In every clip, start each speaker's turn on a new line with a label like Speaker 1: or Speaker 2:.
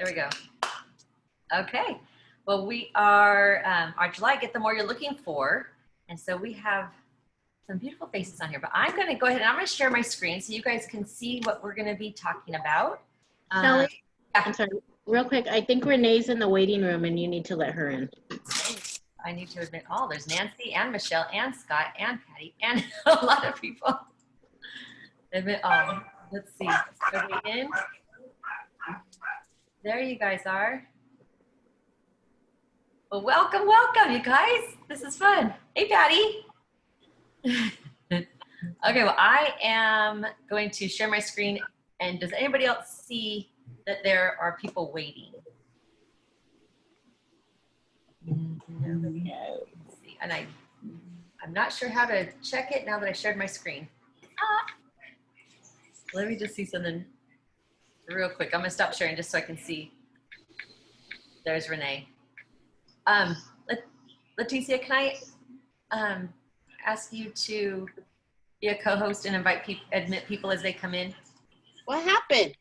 Speaker 1: There we go. Okay. Well, we are our July Get the More You're Looking For. And so we have some beautiful faces on here, but I'm going to go ahead and I'm going to share my screen so you guys can see what we're going to be talking about.
Speaker 2: Shelly, I'm sorry, real quick. I think Renee's in the waiting room and you need to let her in.
Speaker 1: I need to admit, oh, there's Nancy and Michelle and Scott and Patty and a lot of people. Admit all. Let's see. Are they in? There you guys are. Well, welcome, welcome, you guys. This is fun. Hey, Patty. Okay, well, I am going to share my screen. And does anybody else see that there are people waiting? No. And I'm not sure how to check it now that I shared my screen. Let me just see something real quick. I'm gonna stop sharing just so I can see. There's Renee. Leticia, can I ask you to be a co-host and admit people as they come in?
Speaker 3: What happened?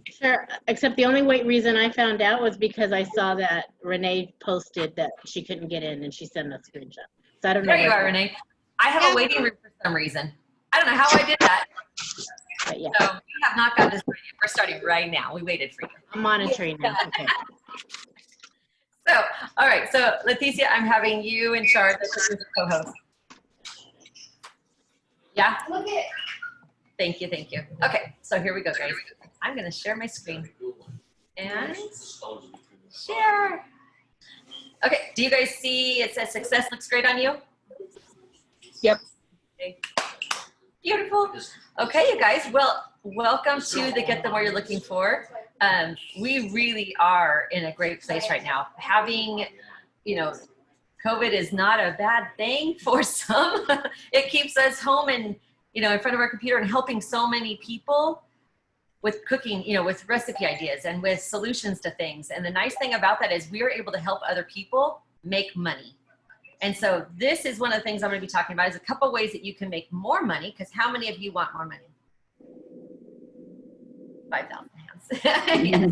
Speaker 2: Sure, except the only reason I found out was because I saw that Renee posted that she couldn't get in and she sent a screenshot. So I don't know.
Speaker 1: There you are, Renee. I have a waiting room for some reason. I don't know how I did that.
Speaker 2: But yeah.
Speaker 1: So we have not got this ready. We're starting right now. We waited for you.
Speaker 2: I'm monitoring now. Okay.
Speaker 1: So, all right. So, Leticia, I'm having you in charge as co-host. Yeah? Thank you, thank you. Okay, so here we go, guys. I'm going to share my screen. And share. Okay, do you guys see it says success looks great on you?
Speaker 3: Yep.
Speaker 1: Okay. Beautiful. Okay, you guys. Well, welcome to the Get the More You're Looking For. We really are in a great place right now. Having, COVID is not a bad thing for some. It keeps us home and, in front of our computer and helping so many people with cooking, with recipe ideas and with solutions to things. And the nice thing about that is we are able to help other people make money. And so this is one of the things I'm going to be talking about is a couple ways that you can make more money, because how many of you want more money? 5,000 hands. Yes.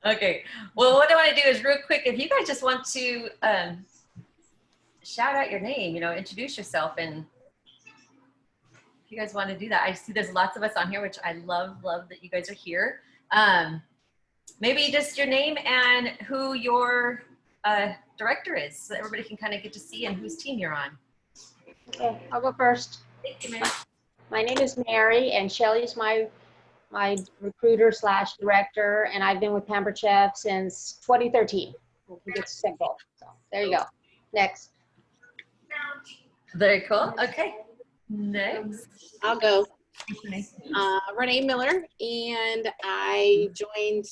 Speaker 1: Okay. Well, what I want to do is real quick, if you guys just want to shout out your name, introduce yourself, and if you guys want to do that. I see there's lots of us on here, which I love that you guys are here. Maybe just your name and who your director is, so that everybody can kind of get to see and whose team you're on.
Speaker 4: Okay, I'll go first.
Speaker 1: Thank you, Mary.
Speaker 4: My name is Mary, and Shelly's my recruiter / director, and I've been with Pampered Chef since 2013. It's simple. So there you go. Next.
Speaker 1: Very cool. Okay. Next.
Speaker 3: I'll go. Renee Miller, and I joined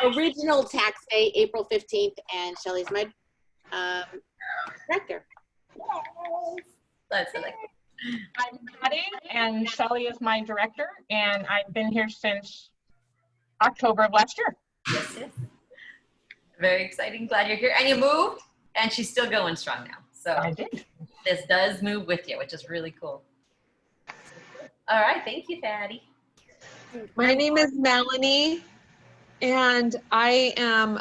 Speaker 3: original tax day, April 15th, and Shelly's my director.
Speaker 1: Let's select.
Speaker 5: I'm Patty, and Shelly is my director, and I've been here since October of last year.
Speaker 1: Yes, yes. Very exciting. Glad you're here. And you moved, and she's still going strong now. So
Speaker 5: I did.
Speaker 1: This does move with you, which is really cool. All right. Thank you, Patty.
Speaker 6: My name is Melanie, and I am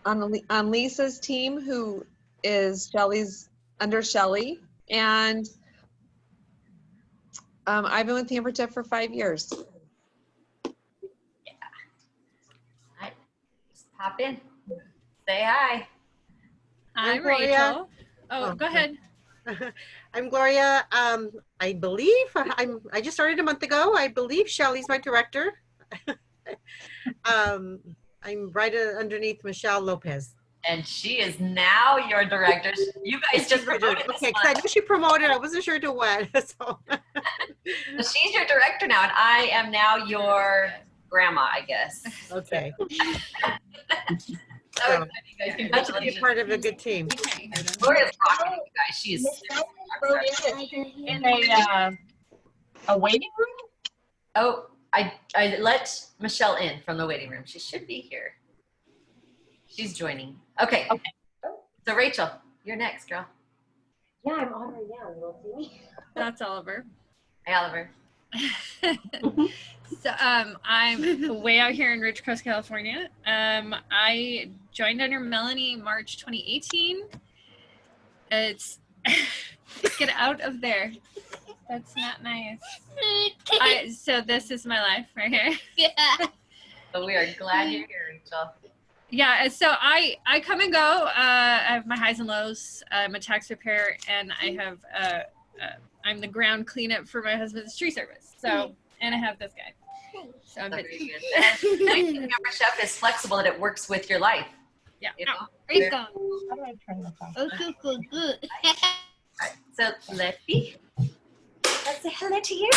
Speaker 6: on Lisa's team, who is under Shelly, and I've been with Pampered Chef for 5 years.
Speaker 1: Yeah. All right. Just pop in. Say hi.
Speaker 7: I'm
Speaker 8: Gloria.
Speaker 7: Rachel. Oh, go ahead.
Speaker 8: I'm Gloria. I believe I just started a month ago. I believe Shelly's my director. I'm right underneath Michelle Lopez.
Speaker 1: And she is now your director. You guys just promoted this
Speaker 8: okay, because I knew she promoted. I wasn't sure to what. So.
Speaker 1: So she's your director now, and I am now your grandma, I guess.
Speaker 8: Okay.
Speaker 1: So exciting, guys.
Speaker 8: That's to be part of a good team.
Speaker 1: Gloria's rocking, you guys. She is
Speaker 5: In a waiting room?
Speaker 1: Oh, I let Michelle in from the waiting room. She should be here. She's joining. Okay. So Rachel, you're next, girl.
Speaker 4: Yeah, I'm on right now. You will see me.
Speaker 7: That's Oliver.
Speaker 1: Hi, Oliver.
Speaker 7: So I'm way out here in Ridge Cross, California. I joined under Melanie March 2018. It's get out of there. That's not nice. So this is my life right here.
Speaker 1: Yeah. But we are glad you're here, Rachel.
Speaker 7: Yeah, so I come and go. I have my highs and lows. I'm a tax preparer, and I have I'm the ground cleanup for my husband's tree service. So, and I have this guy. So I'm
Speaker 1: Very good. Pampered Chef is flexible that it works with your life.
Speaker 7: Yeah.
Speaker 1: You know?
Speaker 7: There you go.
Speaker 5: How do I turn this off?
Speaker 7: Oh, so good.
Speaker 1: Right. So Letty, let's say hello to you.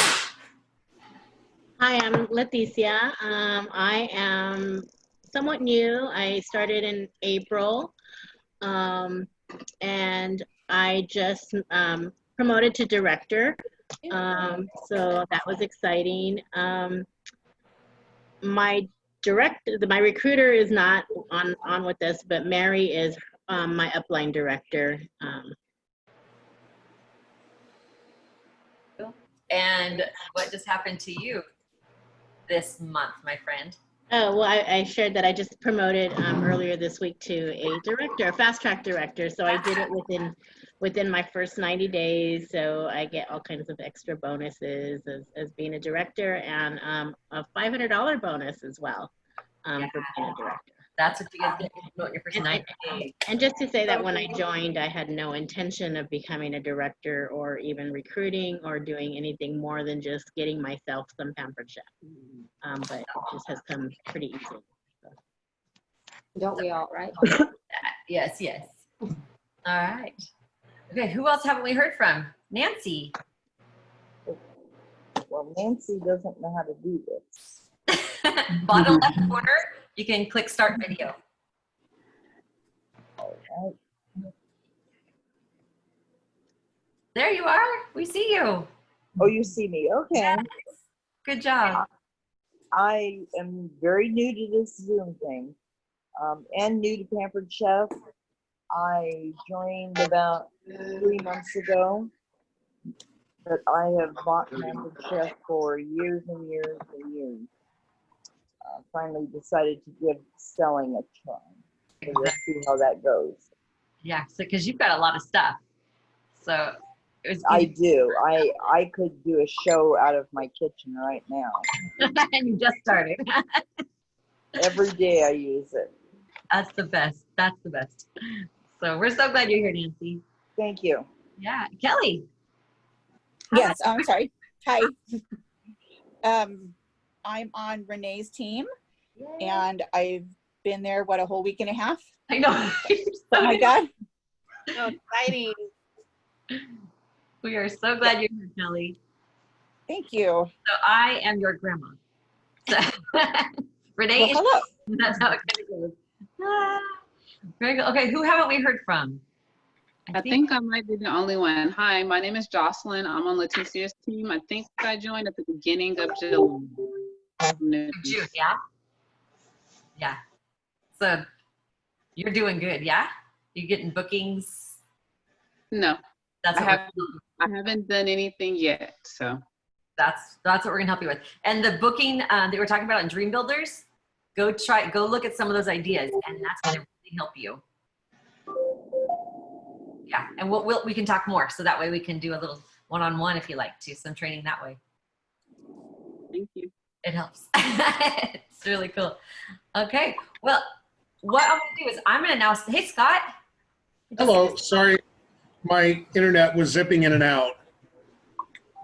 Speaker 2: Hi, I'm Leticia. I am somewhat new. I started in April, and I just promoted to director. So that was exciting. My recruiter is not on with us, but Mary is my upline director.
Speaker 1: And what just happened to you this month, my friend?
Speaker 2: Oh, well, I shared that I just promoted earlier this week to a director, a fast track director. So I did it within my first 90 days. So I get all kinds of extra bonuses as being a director, and a $500 bonus as well for being a director.
Speaker 1: That's what you guys get in your first 90 days.
Speaker 2: And just to say that when I joined, I had no intention of becoming a director or even recruiting or doing anything more than just getting myself some Pampered Chef. But it just has come pretty easy. So.
Speaker 4: Don't we all, right?
Speaker 1: Yes, yes. All right. Okay, who else haven't we heard from? Nancy.
Speaker 9: Well, Nancy doesn't know how to do this.
Speaker 1: Bottom left corner, you can click start video.
Speaker 9: All right.
Speaker 1: There you are. We see you.
Speaker 9: Oh, you see me. Okay.
Speaker 1: Yes. Good job.
Speaker 9: I am very new to this Zoom thing, and new to Pampered Chef. I joined about 3 months ago, but I have bought Pampered Chef for years and years and years. Finally decided to give selling a try. So let's see how that goes.
Speaker 1: Yeah, so because you've got a lot of stuff. So it was
Speaker 9: I do. I could do a show out of my kitchen right now.
Speaker 1: and you just started.
Speaker 9: Every day I use it.
Speaker 1: That's the best. That's the best. So we're so glad you're here, Nancy.
Speaker 9: Thank you.
Speaker 1: Yeah, Kelly.
Speaker 10: Yes, I'm sorry. Hi. I'm on Renee's team, and I've been there, what, a whole week and a half?
Speaker 1: I know.
Speaker 10: Oh my God.
Speaker 3: So exciting.
Speaker 1: We are so glad you're here, Kelly.
Speaker 10: Thank you.
Speaker 1: So I am your grandma. So, Renee,
Speaker 10: Well, hello.
Speaker 1: that's how it kind of goes. Ah, very good. Okay, who haven't we heard from?
Speaker 11: I think I might be the only one. Hi, my name is Jocelyn. I'm on Leticia's team. I think I joined at the beginning of June.
Speaker 1: June, yeah? Yeah. So you're doing good, yeah? You getting bookings?
Speaker 11: No,
Speaker 1: That's
Speaker 11: I haven't done anything yet, so.
Speaker 1: That's what we're gonna help you with. And the booking that we're talking about in Dream Builders, go look at some of those ideas, and that's gonna really help you. Yeah, and we can talk more, so that way we can do a little one-on-one if you like to, some training that way.
Speaker 11: Thank you.
Speaker 1: It helps. It's really cool. Okay, well, what I'm gonna do is I'm gonna announce, hey Scott.
Speaker 12: Hello, sorry, my internet was zipping in and out.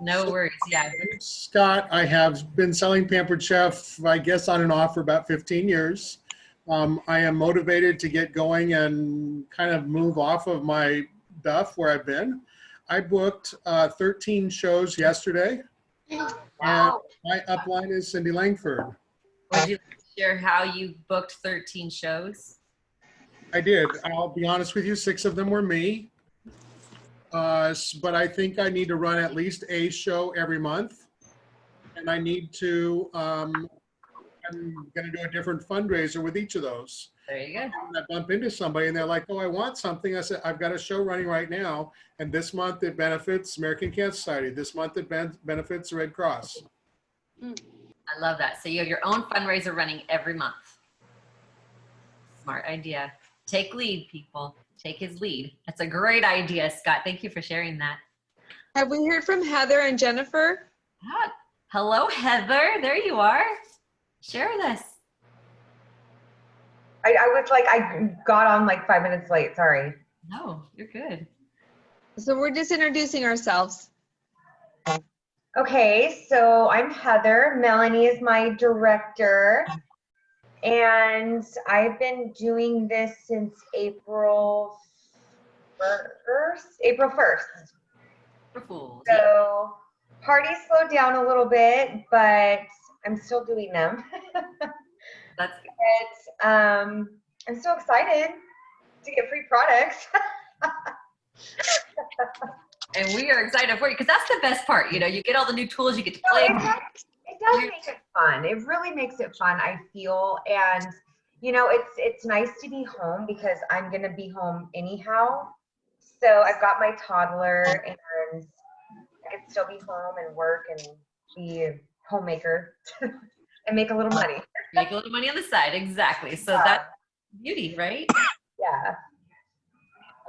Speaker 1: No worries, yeah.
Speaker 12: Scott, I have been selling Pampered Chef, I guess on and off for about 15 years. I am motivated to get going and kind of move off of my duff where I've been. I booked 13 shows yesterday.
Speaker 1: Wow.
Speaker 12: My upline is Cindy Langford.
Speaker 1: Would you like to share how you booked 13 shows?
Speaker 12: I did. I'll be honest with you, 6 of them were me. But I think I need to run at least a show every month. And I need to, I I'm going to do a different fundraiser with each of those.
Speaker 1: There you go.
Speaker 12: When I bump into somebody and they're like, oh, I want something. I said, I've got a show running right now. And this month it benefits American Cancer Society. This month it benefits the Red Cross.
Speaker 1: I love that. So you have your own fundraiser running every month. Smart idea. Take lead, people. Take his lead. That's a great idea, Scott. Thank you for sharing that.
Speaker 6: Have we heard from Heather and Jennifer?
Speaker 1: Hello, Heather. There you are. Share with us.
Speaker 13: I was like, I got on like 5 minutes late. Sorry.
Speaker 1: No, you're good.
Speaker 6: So we're just introducing ourselves.
Speaker 13: Okay, so I'm Heather. Melanie is my director. And I've been doing this since April 1st. April 1st. So parties slowed down a little bit, but I'm still doing them.
Speaker 1: That's
Speaker 13: good. I'm so excited to get free products.
Speaker 1: And we are excited for you because that's the best part. You know, you get all the new tools, you get to play.
Speaker 13: It does make it fun. It really makes it fun, I feel. And, you know, it's nice to be home because I'm going to be home anyhow. So I've got my toddler and I can still be home and work and be a homemaker and make a little money.
Speaker 1: Make a little money on the side. Exactly. So that's beauty, right?
Speaker 13: Yeah.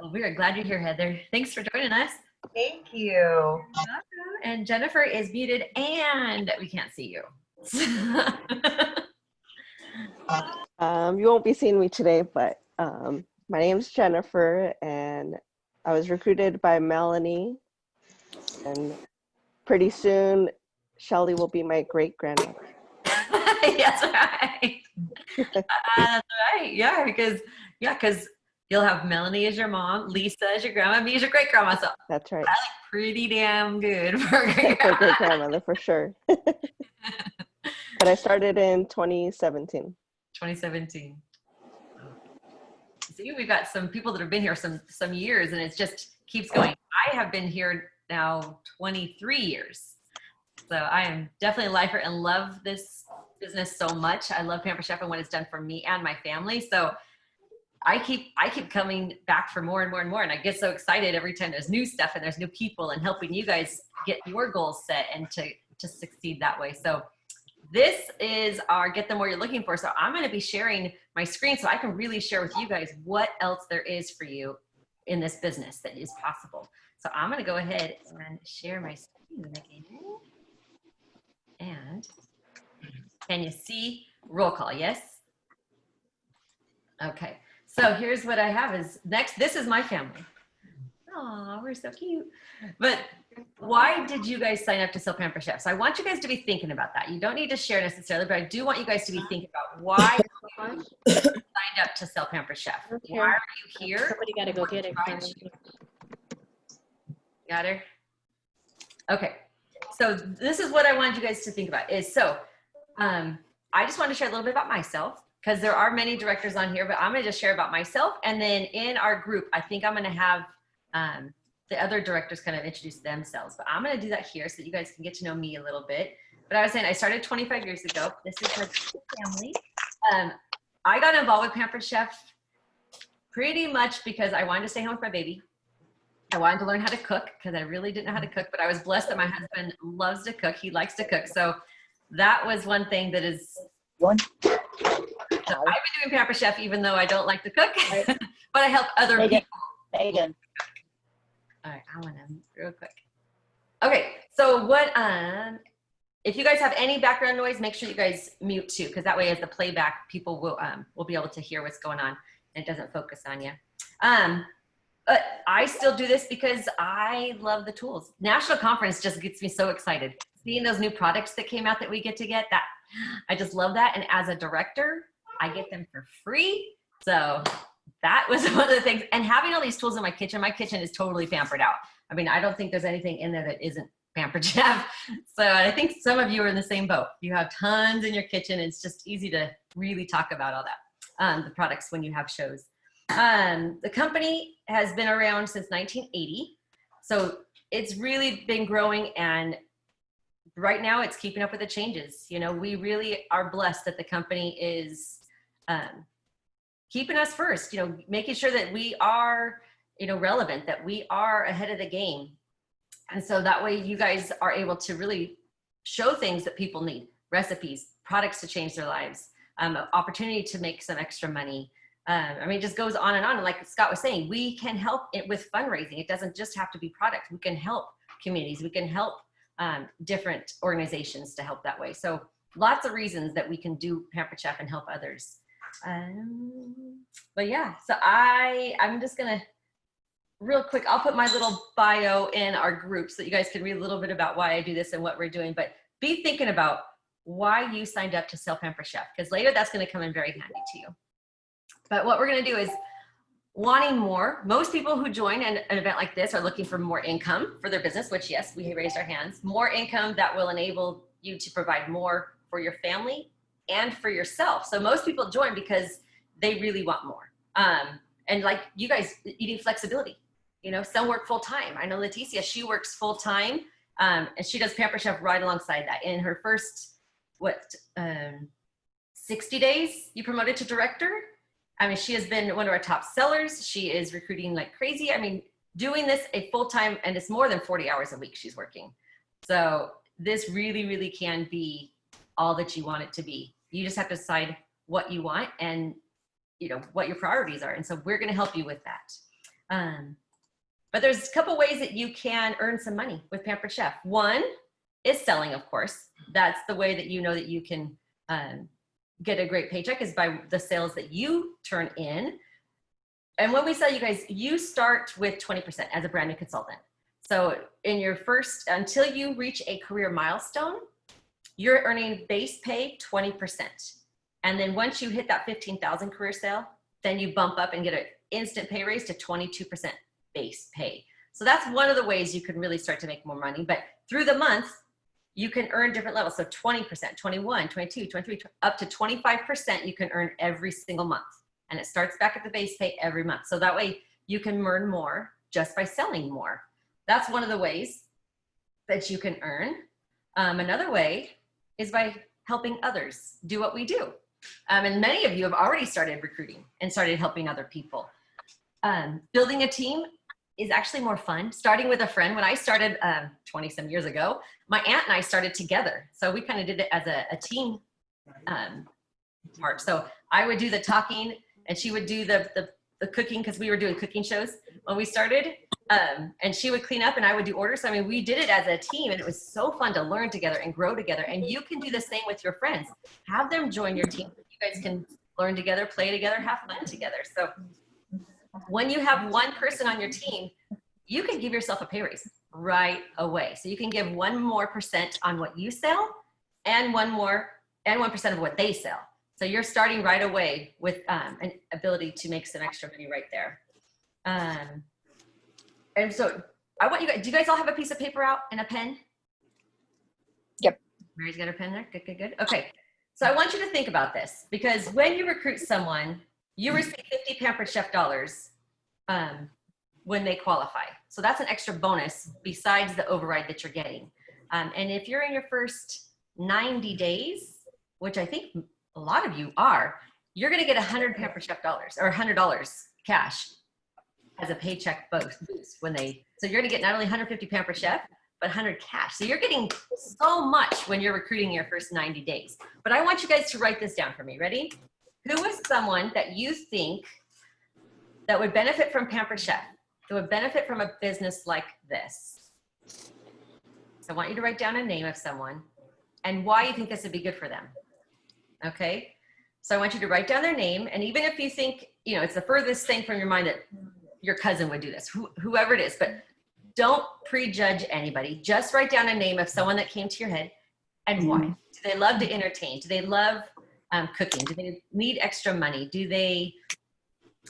Speaker 1: Well, we are glad you're here, Heather. Thanks for joining us.
Speaker 13: Thank you.
Speaker 1: And Jennifer is muted and we can't see you.
Speaker 14: You won't be seeing me today, but my name's Jennifer and I was recruited by Melanie, and pretty soon Shelly will be my great grandmother.
Speaker 1: That's right. That's right. Yeah, because you'll have Melanie as your mom, Lisa as your grandma, me as your great grandma. So
Speaker 14: that's right.
Speaker 1: That's pretty damn good for great
Speaker 14: For great grandmother for sure. But I started in 2017.
Speaker 1: 2017. See, we've got some people that have been here some years, and it just keeps going. I have been here now 23 years. So I am definitely a lifer and love this business so much. I love Pampered Chef and what it's done for me and my family. So I keep coming back for more and more and more. And I get so excited every time there's new stuff and there's new people and helping you guys get your goals set and to succeed that way. So this is our Get Them Where You're Looking For. So I'm going to be sharing my screen so I can really share with you guys what else there is for you in this business that is possible. So I'm going to go ahead and share my screen again. And can you see? Roll call, yes? Okay. So here's what I have is next. This is my family. Oh, we're so cute. But why did you guys sign up to sell Pampered Chef? So I want you guys to be thinking about that. You don't need to share necessarily, but I do want you guys to be thinking about why you signed up to sell Pampered Chef.
Speaker 2: Okay.
Speaker 1: Why are you here?
Speaker 2: Somebody got to go get it.
Speaker 1: Got her? Okay. So this is what I wanted you guys to think about is I just wanted to share a little bit about myself because there are many directors on here, but I'm going to just share about myself. And then in our group, I think I'm going to have the other directors kind of introduce themselves, but I'm going to do that here so that you guys can get to know me a little bit. But I was saying I started 25 years ago. This is my family. I got involved with Pampered Chef pretty much because I wanted to stay home with my baby. I wanted to learn how to cook because I really didn't know how to cook, but I was blessed that my husband loves to cook. He likes to cook. So that was one thing that is one. So I've been doing Pampered Chef even though I don't like to cook, but I help other people.
Speaker 15: Megan.
Speaker 1: All right, I want to real quick. Okay, so what, if you guys have any background noise, make sure you guys mute too, because that way as the playback, people will be able to hear what's going on and it doesn't focus on you. But I still do this because I love the tools. National Conference just gets me so excited. Seeing those new products that came out that we get to get, that I just love that. And as a director, I get them for free. So that was one of the things. And having all these tools in my kitchen is totally pampered out. I mean, I don't think there's anything in there that isn't Pampered Chef. So I think some of you are in the same boat. You have tons in your kitchen. It's just easy to really talk about all that, the products when you have shows. The company has been around since 1980. So it's really been growing and right now it's keeping up with the changes. You know, we really are blessed that the company is keeping us first, you know, making sure that we are, you know, relevant, that we are ahead of the game. And so that way you guys are able to really show things that people need, recipes, products to change their lives, opportunity to make some extra money. I mean, it just goes on. And like Scott was saying, we can help it with fundraising. It doesn't just have to be products. We can help communities. We can help different organizations to help that way. So lots of reasons that we can do Pampered Chef and help others. But yeah, so I'm just gonna real quick, I'll put my little bio in our group so that you guys can read a little bit about why I do this and what we're doing, but be thinking about why you signed up to sell Pampered Chef, because later that's gonna come in very handy to you. But what we're gonna do is wanting more. Most people who join an event like this are looking for more income for their business, which yes, we raised our hands. More income that will enable you to provide more for your family and for yourself. So most people join because they really want more. And like you guys, eating flexibility. You know, some work full time. I know Leticia, she works full time, and she does Pampered Chef right alongside that. In her first, 60 days, you promoted to director. I mean, she has been one of our top sellers. She is recruiting like crazy. I mean, doing this a full time, and it's more than 40 hours a week she's working. So this really, really can be all that you want it to be. You just have to decide what you want and, you know, what your priorities are. And so we're going to help you with that. But there's a couple ways that you can earn some money with Pampered Chef. One is selling, of course. That's the way that you know that you can get a great paycheck, is by the sales that you turn in. And when we sell, you guys, you start with 20% as a brand new consultant. So in your first, until you reach a career milestone, you're earning base pay 20%. And then once you hit that 15,000 career sale, then you bump up and get an instant pay raise to 22% base pay. So that's one of the ways you can really start to make more money. But through the month, you can earn different levels. So 20%, 21, 22, 23, up to 25% you can earn every single month. And it starts back at the base pay every month. So that way you can earn more just by selling more. That's one of the ways that you can earn. Another way is by helping others do what we do. And many of you have already started recruiting and started helping other people. Building a team is actually more fun. Starting with a friend. When I started 20 some years ago, my aunt and I started together. So we kind of did it as a team part. So I would do the talking and she would do the cooking, because we were doing cooking shows when we started. And she would clean up and I would do orders. So, I mean, we did it as a team, and it was so fun to learn together and grow together. And you can do the same with your friends. Have them join your team. You guys can learn together, play together, have fun together. So when you have one person on your team, you can give yourself a pay raise right away. So you can give 1% more on what you sell and 1% of what they sell. So you're starting right away with an ability to make some extra money right there. And so I want you guys, do you guys all have a piece of paper out and a pen?
Speaker 10: Yep.
Speaker 1: Mary's got her pen there. Good, good, good. Okay. So I want you to think about this, because when you recruit someone, you receive 50 Pampered Chef dollars when they qualify. So that's an extra bonus besides the override that you're getting. And if you're in your first 90 days, which I think a lot of you are, you're going to get 100 Pampered Chef dollars, or $100 cash as a paycheck boost when they, so you're going to get not only 150 Pampered Chef, but 100 cash. So you're getting so much when you're recruiting your first 90 days. But I want you guys to write this down for me. Ready? Who is someone that you think that would benefit from Pampered Chef, that would benefit from a business like this? So I want you to write down a name of someone and why you think this would be good for them. Okay? So I want you to write down their name, and even if you think, you know, it's the furthest thing from your mind that your cousin would do this, whoever it is, but don't prejudge anybody. Just write down a name of someone that came to your head and why. Do they love to entertain? Do they love cooking? Do they need extra money? Do they,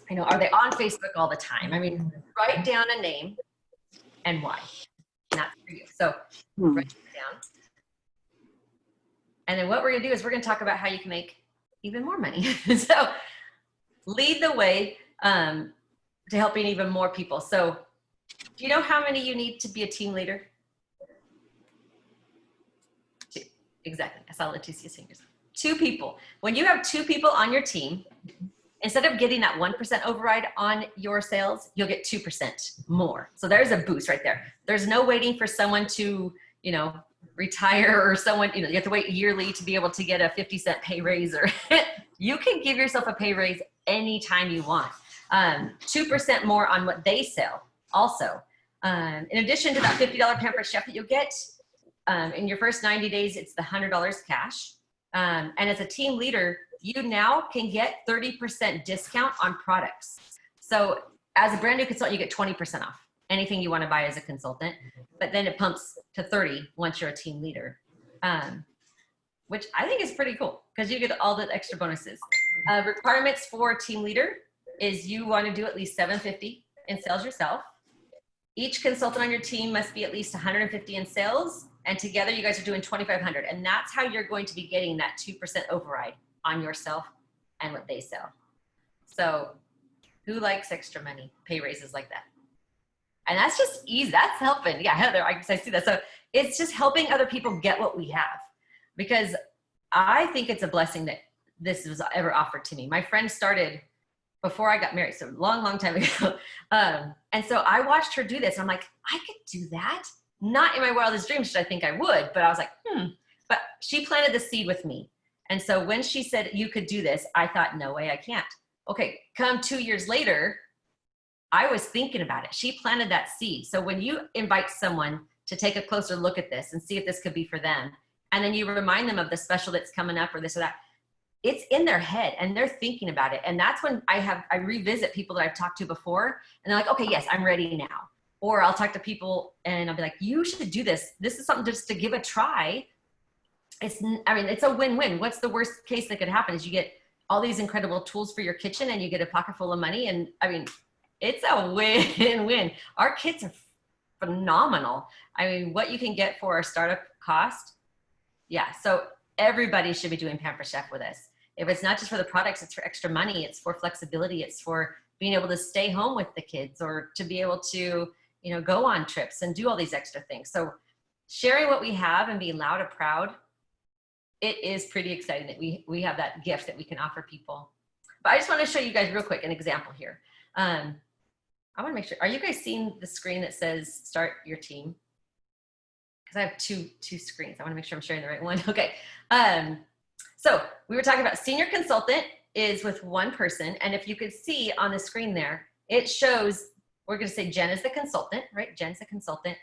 Speaker 1: you know, are they on Facebook all the time? I mean, write down a name and why. And that's for you. So write it down. And then what we're gonna do is we're gonna talk about how you can make even more money. So lead the way to helping even more people. So do you know how many you need to be a team leader? Exactly. I saw Leticia's fingers. 2 people. When you have 2 people on your team, instead of getting that 1% override on your sales, you'll get 2% more. So there's a boost right there. There's no waiting for someone to, you know, retire or someone, you know, you have to wait yearly to be able to get a 50-cent pay raise, or you can give yourself a pay raise anytime you want. 2% more on what they sell also. In addition to that $50 Pampered Chef that you'll get, in your first 90 days, it's the $100 cash. And as a team leader, you now can get 30% discount on products. So as a brand new consultant, you get 20% off anything you want to buy as a consultant, but then it pumps to 30 once you're a team leader, which I think is pretty cool because you get all the extra bonuses. Requirements for a team leader is you want to do at least $750 in sales yourself. Each consultant on your team must be at least $150 in sales, and together you guys are doing $2,500, and that's how you're going to be getting that 2% override on yourself and what they sell. So who likes extra money, pay raises like that? And that's just easy. That's helping. Yeah, Heather, I see that. So it's just helping other people get what we have, because I think it's a blessing that this was ever offered to me. My friend started before I got married, so a long, long time ago. And so I watched her do this. And I'm like, I could do that. Not in my wildest dreams should I think I would, but I was like, But she planted the seed with me. And so when she said you could do this, I thought, no way, I can't. Okay, come 2 years later, I was thinking about it. She planted that seed. So when you invite someone to take a closer look at this and see if this could be for them, and then you remind them of the special that's coming up or this or that, it's in their head and they're thinking about it. And that's when I revisit people that I've talked to before, and they're like, okay, yes, I'm ready now. Or I'll talk to people and I'll be like, you should do this. This is something just to give a try. It's a win-win. What's the worst case that could happen is you get all these incredible tools for your kitchen and you get a pocket full of money. And I mean, it's a win-win. Our kits are phenomenal. I mean, what you can get for our startup cost. Yeah, so everybody should be doing Pampered Chef with us. If it's not just for the products, it's for extra money. It's for flexibility. It's for being able to stay home with the kids, or to be able to, you know, go on trips and do all these extra things. So sharing what we have and being loud and proud, it is pretty exciting that we have that gift that we can offer people. But I just want to show you guys real quick an example here. I want to make sure, are you guys seeing the screen that says start your team? Because I have two screens. I want to make sure I'm sharing the right one. Okay. So we were talking about senior consultant is with one person. And if you could see on the screen there, it shows, we're going to say Jen is the consultant, right? Jen's the consultant.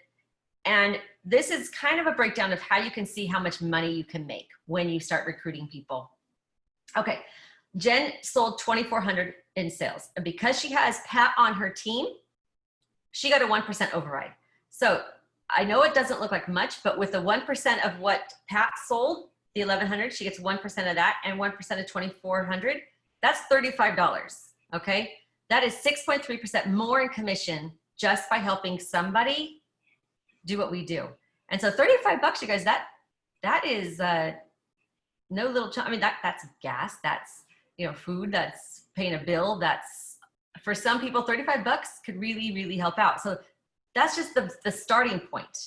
Speaker 1: And this is kind of a breakdown of how you can see how much money you can make when you start recruiting people. Okay. Jen sold $2,400 in sales. And because she has Pat on her team, she got a 1% override. So I know it doesn't look like much, but with the 1% of what Pat sold, the $1,100, she gets 1% of that, and 1% of $2,400, that's $35, okay? That is 6.3% more in commission just by helping somebody do what we do. And so $35, you guys, that is no little chunk. I mean, that's gas, that's, you know, food, that's paying a bill, that's, for some people, $35 could really, really help out. So that's just the starting point.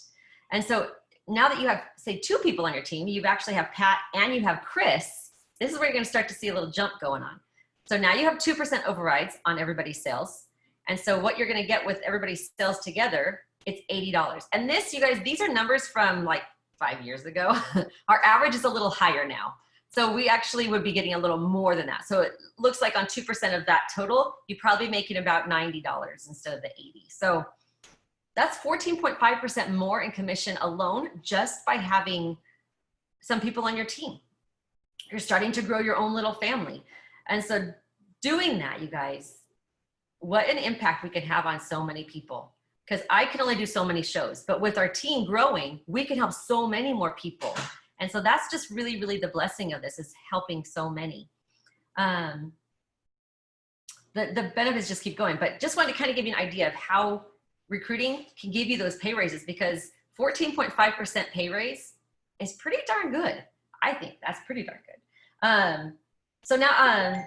Speaker 1: And so now that you have, say, 2 people on your team, you actually have Pat and you have Chris, this is where you're going to start to see a little jump going on. So now you have 2% overrides on everybody's sales. And so what you're going to get with everybody's sales together, it's $80. And this, you guys, these are numbers from like 5 years ago. Our average is a little higher now. So we actually would be getting a little more than that. So it looks like on 2% of that total, you're probably making about $90 instead of the 80. So that's 14.5% more in commission alone just by having some people on your team. You're starting to grow your own little family. And so doing that, you guys, what an impact we can have on so many people. Because I can only do so many shows, but with our team growing, we can help so many more people. And so that's just really, really the blessing of this, is helping so many. The benefits just keep going, but just wanted to kind of give you an idea of how recruiting can give you those pay raises, because 14.5% pay raise is pretty darn good. I think that's pretty darn good. So now,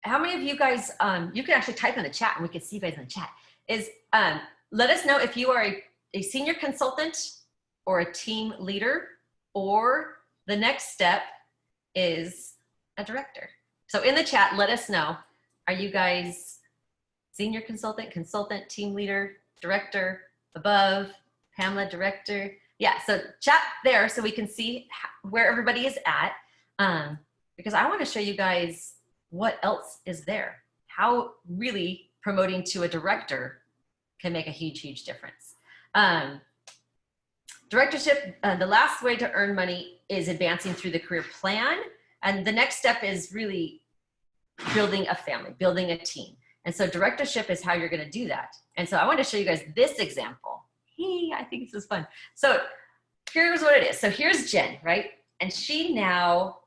Speaker 1: how many of you guys, you can actually type in the chat and we can see you guys in the chat, is let us know if you are a senior consultant or a team leader, or the next step is a director. So in the chat, let us know, are you guys senior consultant, consultant, team leader, director, above, Pamela, director? Yeah, so chat there so we can see where everybody is at, because I want to show you guys what else is there, how really promoting to a director can make a huge, huge difference. Directorship, the last way to earn money is advancing through the career plan. And the next step is really building a family, building a team. And so directorship is how you're going to do that. And so I want to show you guys this example. I think this is fun. So here's what it is. So here's Jen, right? And she now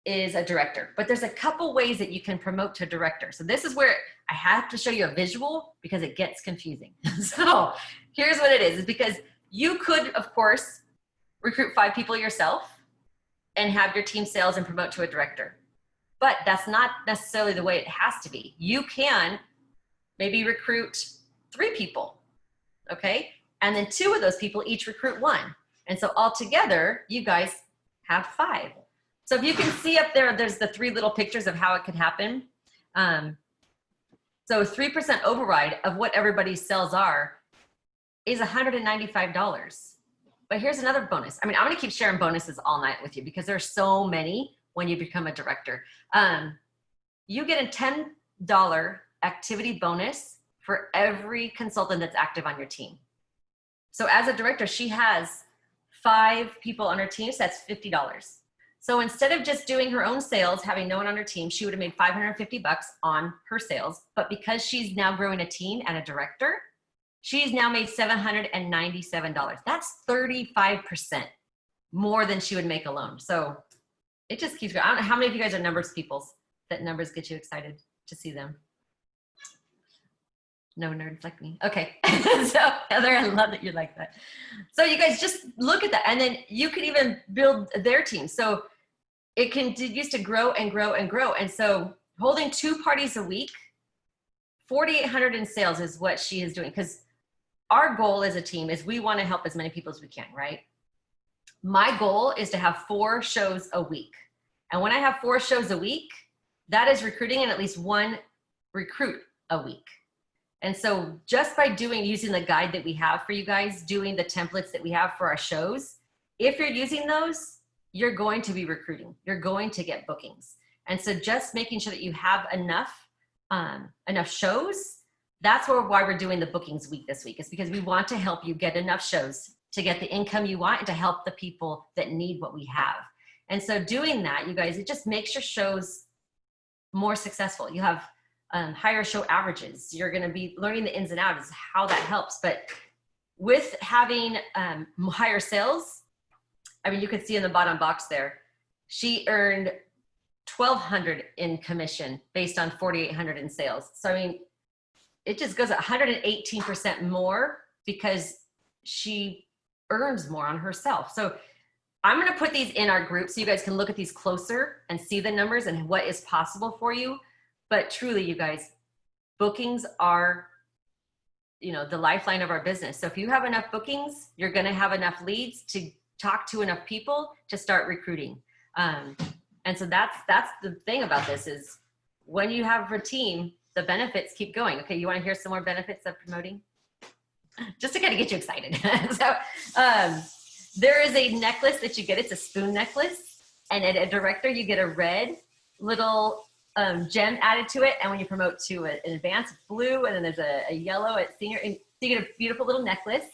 Speaker 1: is a director, but there's a couple ways that you can promote to director. So this is where I have to show you a visual because it gets confusing. So here's what it is because you could, of course, recruit 5 people yourself and have your team sales and promote to a director. But that's not necessarily the way it has to be. You can maybe recruit 3 people, okay? And then 2 of those people each recruit 1. And so altogether, you guys have 5. So if you can see up there, there's the 3 little pictures of how it could happen. So 3% override of what everybody's sales are is $195. But here's another bonus. I mean, I'm gonna keep sharing bonuses all night with you because there's so many when you become a director. You get a $10 activity bonus for every consultant that's active on your team. So as a director, she has 5 people on her team, so that's $50. So instead of just doing her own sales, having no one on her team, she would have made $550 on her sales. But because she's now growing a team and a director, she's now made $797. That's 35% more than she would make alone. So it just keeps going. I don't know how many of you guys are numbers people that numbers get you excited to see them. No nerds like me. Okay. So Heather, I love that you like that. So you guys just look at that. And then you can even build their team. So it used to grow and grow and grow. And so holding 2 parties a week, 4,800 in sales is what she is doing. Because our goal as a team is we want to help as many people as we can, right? My goal is to have 4 shows a week. And when I have 4 shows a week, that is recruiting and at least 1 recruit a week. And so just by using the guide that we have for you guys, doing the templates that we have for our shows, if you're using those, you're going to be recruiting. You're going to get bookings. And so just making sure that you have enough shows, that's why we're doing the bookings week this week, is because we want to help you get enough shows to get the income you want and to help the people that need what we have. And so doing that, you guys, it just makes your shows more successful. You have higher show averages. You're going to be learning the ins and outs, how that helps. But with having higher sales, I mean, you could see in the bottom box there, she earned $1,200 in commission based on $4,800 in sales. So, I mean, it just goes 118% more because she earns more on herself. So I'm going to put these in our group so you guys can look at these closer and see the numbers and what is possible for you. But truly, you guys, bookings are, the lifeline of our business. So if you have enough bookings, you're going to have enough leads to talk to enough people to start recruiting. And so that's the thing about this is when you have a team, the benefits keep going. Okay, you want to hear some more benefits of promoting? Just to kind of get you excited. So there is a necklace that you get. It's a spoon necklace. And at a director, you get a red little gem added to it. And when you promote to an advanced blue, and then there's a yellow at senior, and so you get a beautiful little necklace,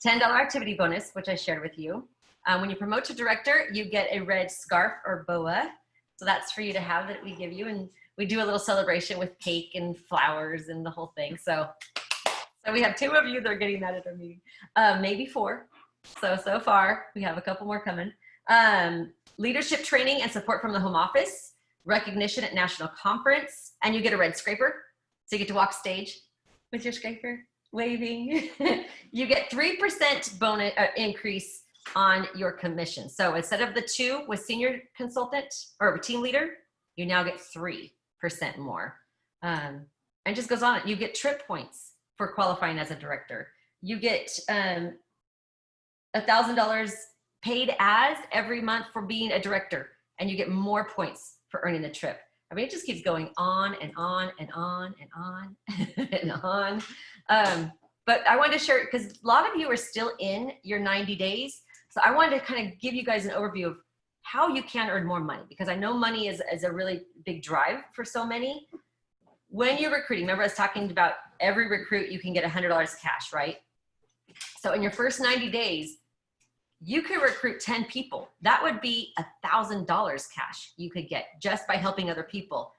Speaker 1: $10 activity bonus, which I shared with you. When you promote to director, you get a red scarf or boa. So that's for you to have that we give you. And we do a little celebration with cake and flowers and the whole thing. So we have 2 of you that are getting that at our meeting, maybe 4. So far, we have a couple more coming. Leadership training and support from the home office, recognition at national conference, and you get a red scraper. So you get to walk stage with your scraper, waving. You get 3% bonus increase on your commission. So instead of the 2 with senior consultant or team leader, you now get 3% more. And just goes on. You get trip points for qualifying as a director. You get $1,000 paid as every month for being a director, and you get more points for earning the trip. I mean, it just keeps going on and on and on and on and on. But I wanted to share, because a lot of you are still in your 90 days. So I wanted to kind of give you guys an overview of how you can earn more money, because I know money is a really big drive for so many. When you're recruiting, remember I was talking about every recruit, you can get $100 cash, right? So in your first 90 days, you could recruit 10 people. That would be $1,000 cash you could get just by helping other people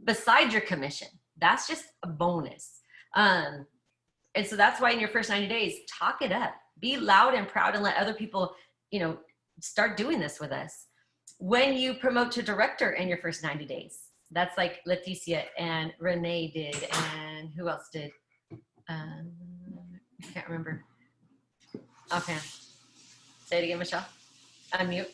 Speaker 1: besides your commission. That's just a bonus. And so that's why in your first 90 days, talk it up. Be loud and proud and let other people, you know, start doing this with us. When you promote to director in your first 90 days, that's like Leticia and Renee did, and who else did? I can't remember. Okay. Say it again, Michelle. Unmute.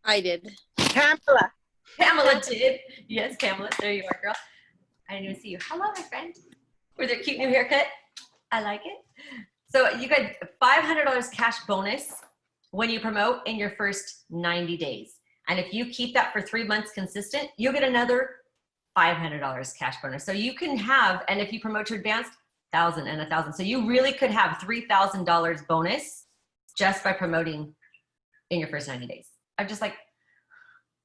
Speaker 3: I did.
Speaker 8: Pamela.
Speaker 1: Pamela did. Yes, Pamela. There you are, girl. I didn't even see you. Hello, my friend. With your cute new haircut. I like it. So you get $500 cash bonus when you promote in your first 90 days. And if you keep that for 3 months consistent, you'll get another $500 cash bonus. So you can have, and if you promote to advanced, 1,000 and 1,000. So you really could have $3,000 bonus just by promoting in your first 90 days. I'm just like,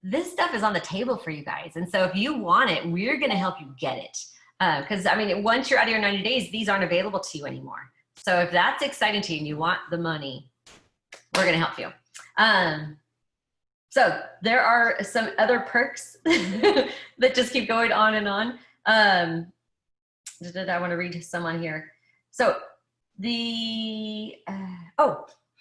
Speaker 1: this stuff is on the table for you guys. And so if you want it, we're going to help you get it. Because I mean, once you're out of your 90 days, these aren't available to you anymore. So if that's exciting to you and you want the money, we're going to help you. So there are some other perks that just keep going on and on. I want to read someone here. So the,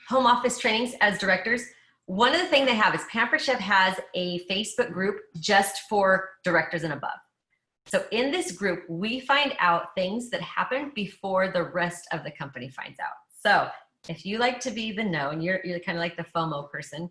Speaker 1: home office trainings as directors. One of the things they have is Pampered Chef has a Facebook group just for directors and above. So in this group, we find out things that happen before the rest of the company finds out. So if you like to be the know, and you're kind of like the FOMO person,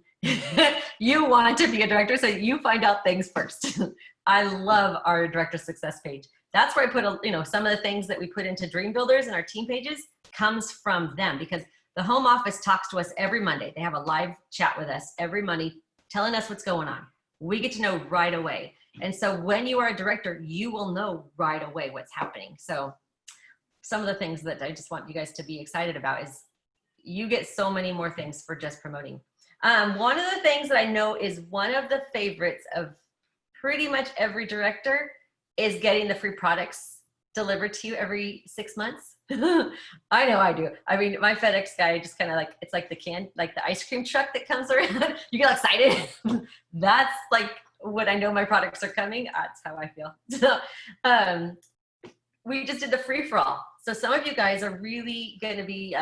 Speaker 1: you want to be a director, so you find out things first. I love our director success page. That's where I put, some of the things that we put into Dream Builders and our team pages comes from them, because the home office talks to us every Monday. They have a live chat with us every Monday, telling us what's going on. We get to know right away. And so when you are a director, you will know right away what's happening. So some of the things that I just want you guys to be excited about is you get so many more things for just promoting. One of the things that I know is one of the favorites of pretty much every director is getting the free products delivered to you every 6 months. I know I do. I mean, my FedEx guy just kind of like, it's like the ice cream truck that comes around. You get excited. That's like when I know my products are coming. That's how I feel. So we just did the free-for-all. So some of you guys are really going to be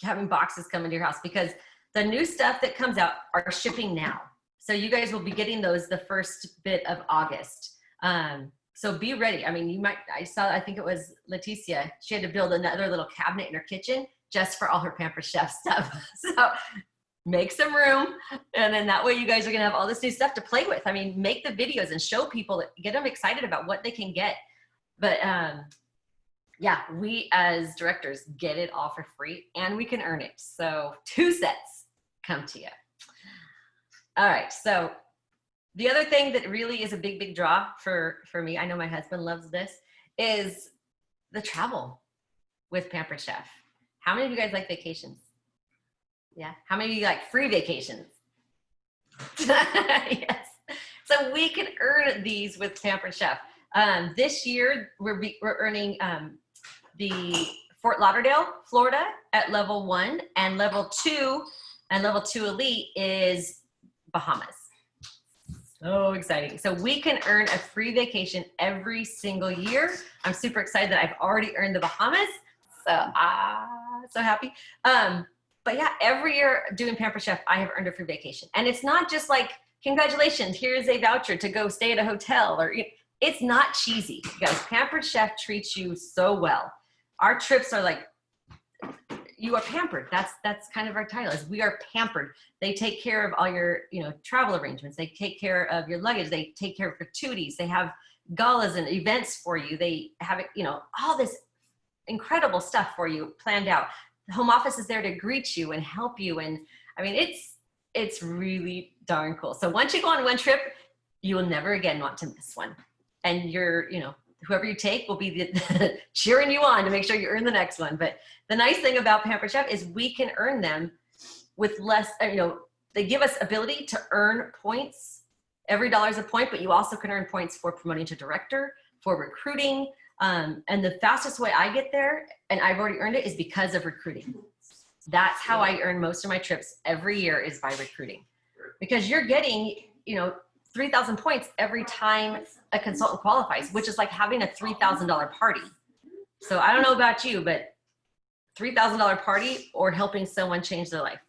Speaker 1: having boxes come into your house, because the new stuff that comes out are shipping now. So you guys will be getting those the first bit of August. So be ready. I mean, I think it was Leticia. She had to build another little cabinet in her kitchen just for all her Pampered Chef stuff. So make some room. And then that way you guys are going to have all this new stuff to play with. I mean, make the videos and show people, get them excited about what they can get. But yeah, we as directors get it all for free and we can earn it. So 2 sets come to you. All right. So the other thing that really is a big, big draw for me, I know my husband loves this, is the travel with Pampered Chef. How many of you guys like vacations? Yeah. How many of you like free vacations? Yes. So we can earn these with Pampered Chef. This year, we're earning the Fort Lauderdale, Florida at level 1, and level 2 elite is Bahamas. So exciting. So we can earn a free vacation every single year. I'm super excited that I've already earned the Bahamas. So so happy. But yeah, every year doing Pampered Chef, I have earned a free vacation. And it's not just like, congratulations, here's a voucher to go stay at a hotel, or it's not cheesy. You guys, Pampered Chef treats you so well. Our trips are like, you are pampered. That's kind of our title, is we are pampered. They take care of all your, travel arrangements. They take care of your luggage. They take care of gratuities. They have galas and events for you. They have, all this incredible stuff for you planned out. the home office is there to greet you and help you. And I mean, it's really darn cool. So once you go on one trip, you will never again want to miss one. And you're, you know, whoever you take will be the cheering you on to make sure you earn the next one. But the nice thing about Pampered Chef is we can earn them with less, you know, they give us ability to earn points. Every dollar is a point, but you also can earn points for promoting to director, for recruiting. And the fastest way I get there, and I've already earned it, is because of recruiting. That's how I earn most of my trips every year, is by recruiting. Because you're getting, you know, 3,000 points every time a consultant qualifies, which is like having a $3,000 party. So I don't know about you, but $3,000 party or helping someone change their life.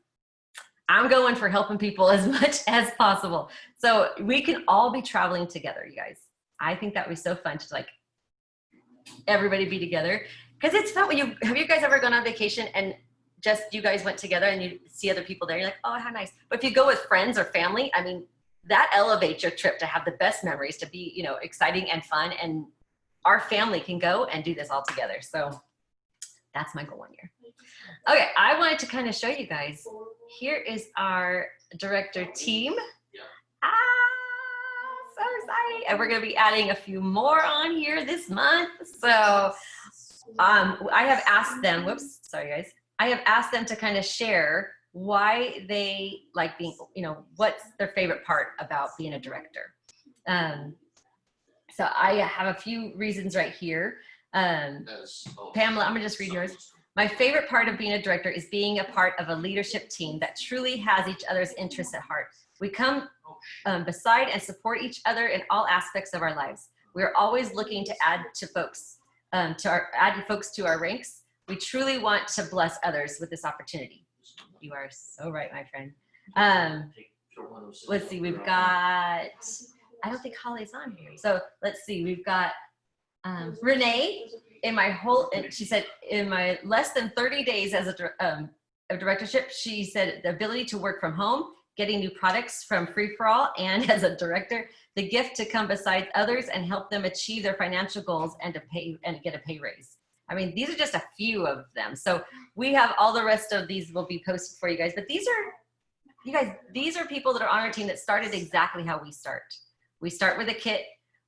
Speaker 1: I'm going for helping people as much as possible. So we can all be traveling together, you guys. I think that would be so fun to like everybody be together. Because it's fun when have you guys ever gone on vacation and just you guys went together and you see other people there, you're like, oh, how nice. But if you go with friends or family, I mean, that elevates your trip to have the best memories, to be, you know, exciting and fun. And our family can go and do this all together. So that's my goal one year. Okay, I wanted to kind of show you guys. Here is our director team. So exciting. And we're going to be adding a few more on here this month. So I have asked them, whoops, sorry guys. I have asked them to kind of share why they like being, you know, what's their favorite part about being a director. So I have a few reasons right here. Pamela, I'm gonna just read yours. My favorite part of being a director is being a part of a leadership team that truly has each other's interests at heart. We come beside and support each other in all aspects of our lives. We're always looking to add to folks, add folks to our ranks. We truly want to bless others with this opportunity. You are so right, my friend. Let's see, we've got, I don't think Holly's on here. So let's see, we've got Renee. She said, in my less than 30 days as a directorship, she said the ability to work from home, getting new products from Free For All, and as a director, the gift to come beside others and help them achieve their financial goals and to pay and get a pay raise. I mean, these are just a few of them. So we have all the rest of these will be posted for you guys. But these are, you guys, these are people that are on our team that started exactly how we start. We start with a kit,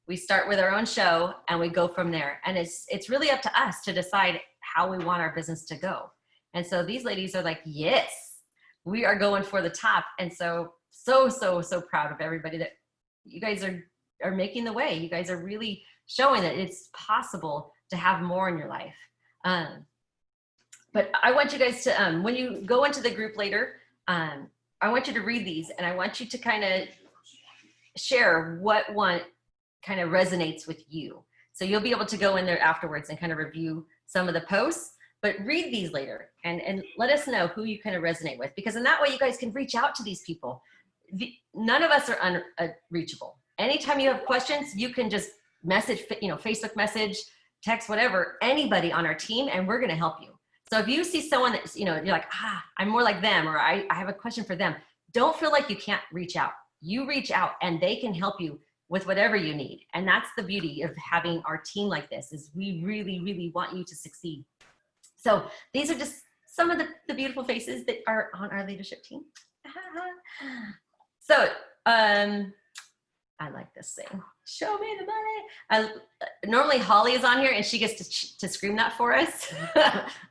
Speaker 1: we start with our own show, and we go from there. And it's really up to us to decide how we want our business to go. And so these ladies are like, yes, we are going for the top. And so proud of everybody that you guys are making the way. You guys are really showing that it's possible to have more in your life. But I want you guys to, when you go into the group later, I want you to read these, and I want you to kind of share what one kind of resonates with you. So you'll be able to go in there afterwards and kind of review some of the posts, but read these later and let us know who you kind of resonate with, because in that way you guys can reach out to these people. None of us are unreachable. Anytime you have questions, you can just message, you know, Facebook message, text, whatever, anybody on our team, and we're going to help you. So if you see someone that's, you know, you're like, I'm more like them, or I have a question for them, don't feel like you can't reach out. You reach out and they can help you with whatever you need. And that's the beauty of having our team like this, is we really, really want you to succeed. So these are just some of the beautiful faces that are on our leadership team. So I like this thing. Show me the money. Normally Holly is on here and she gets to scream that for us.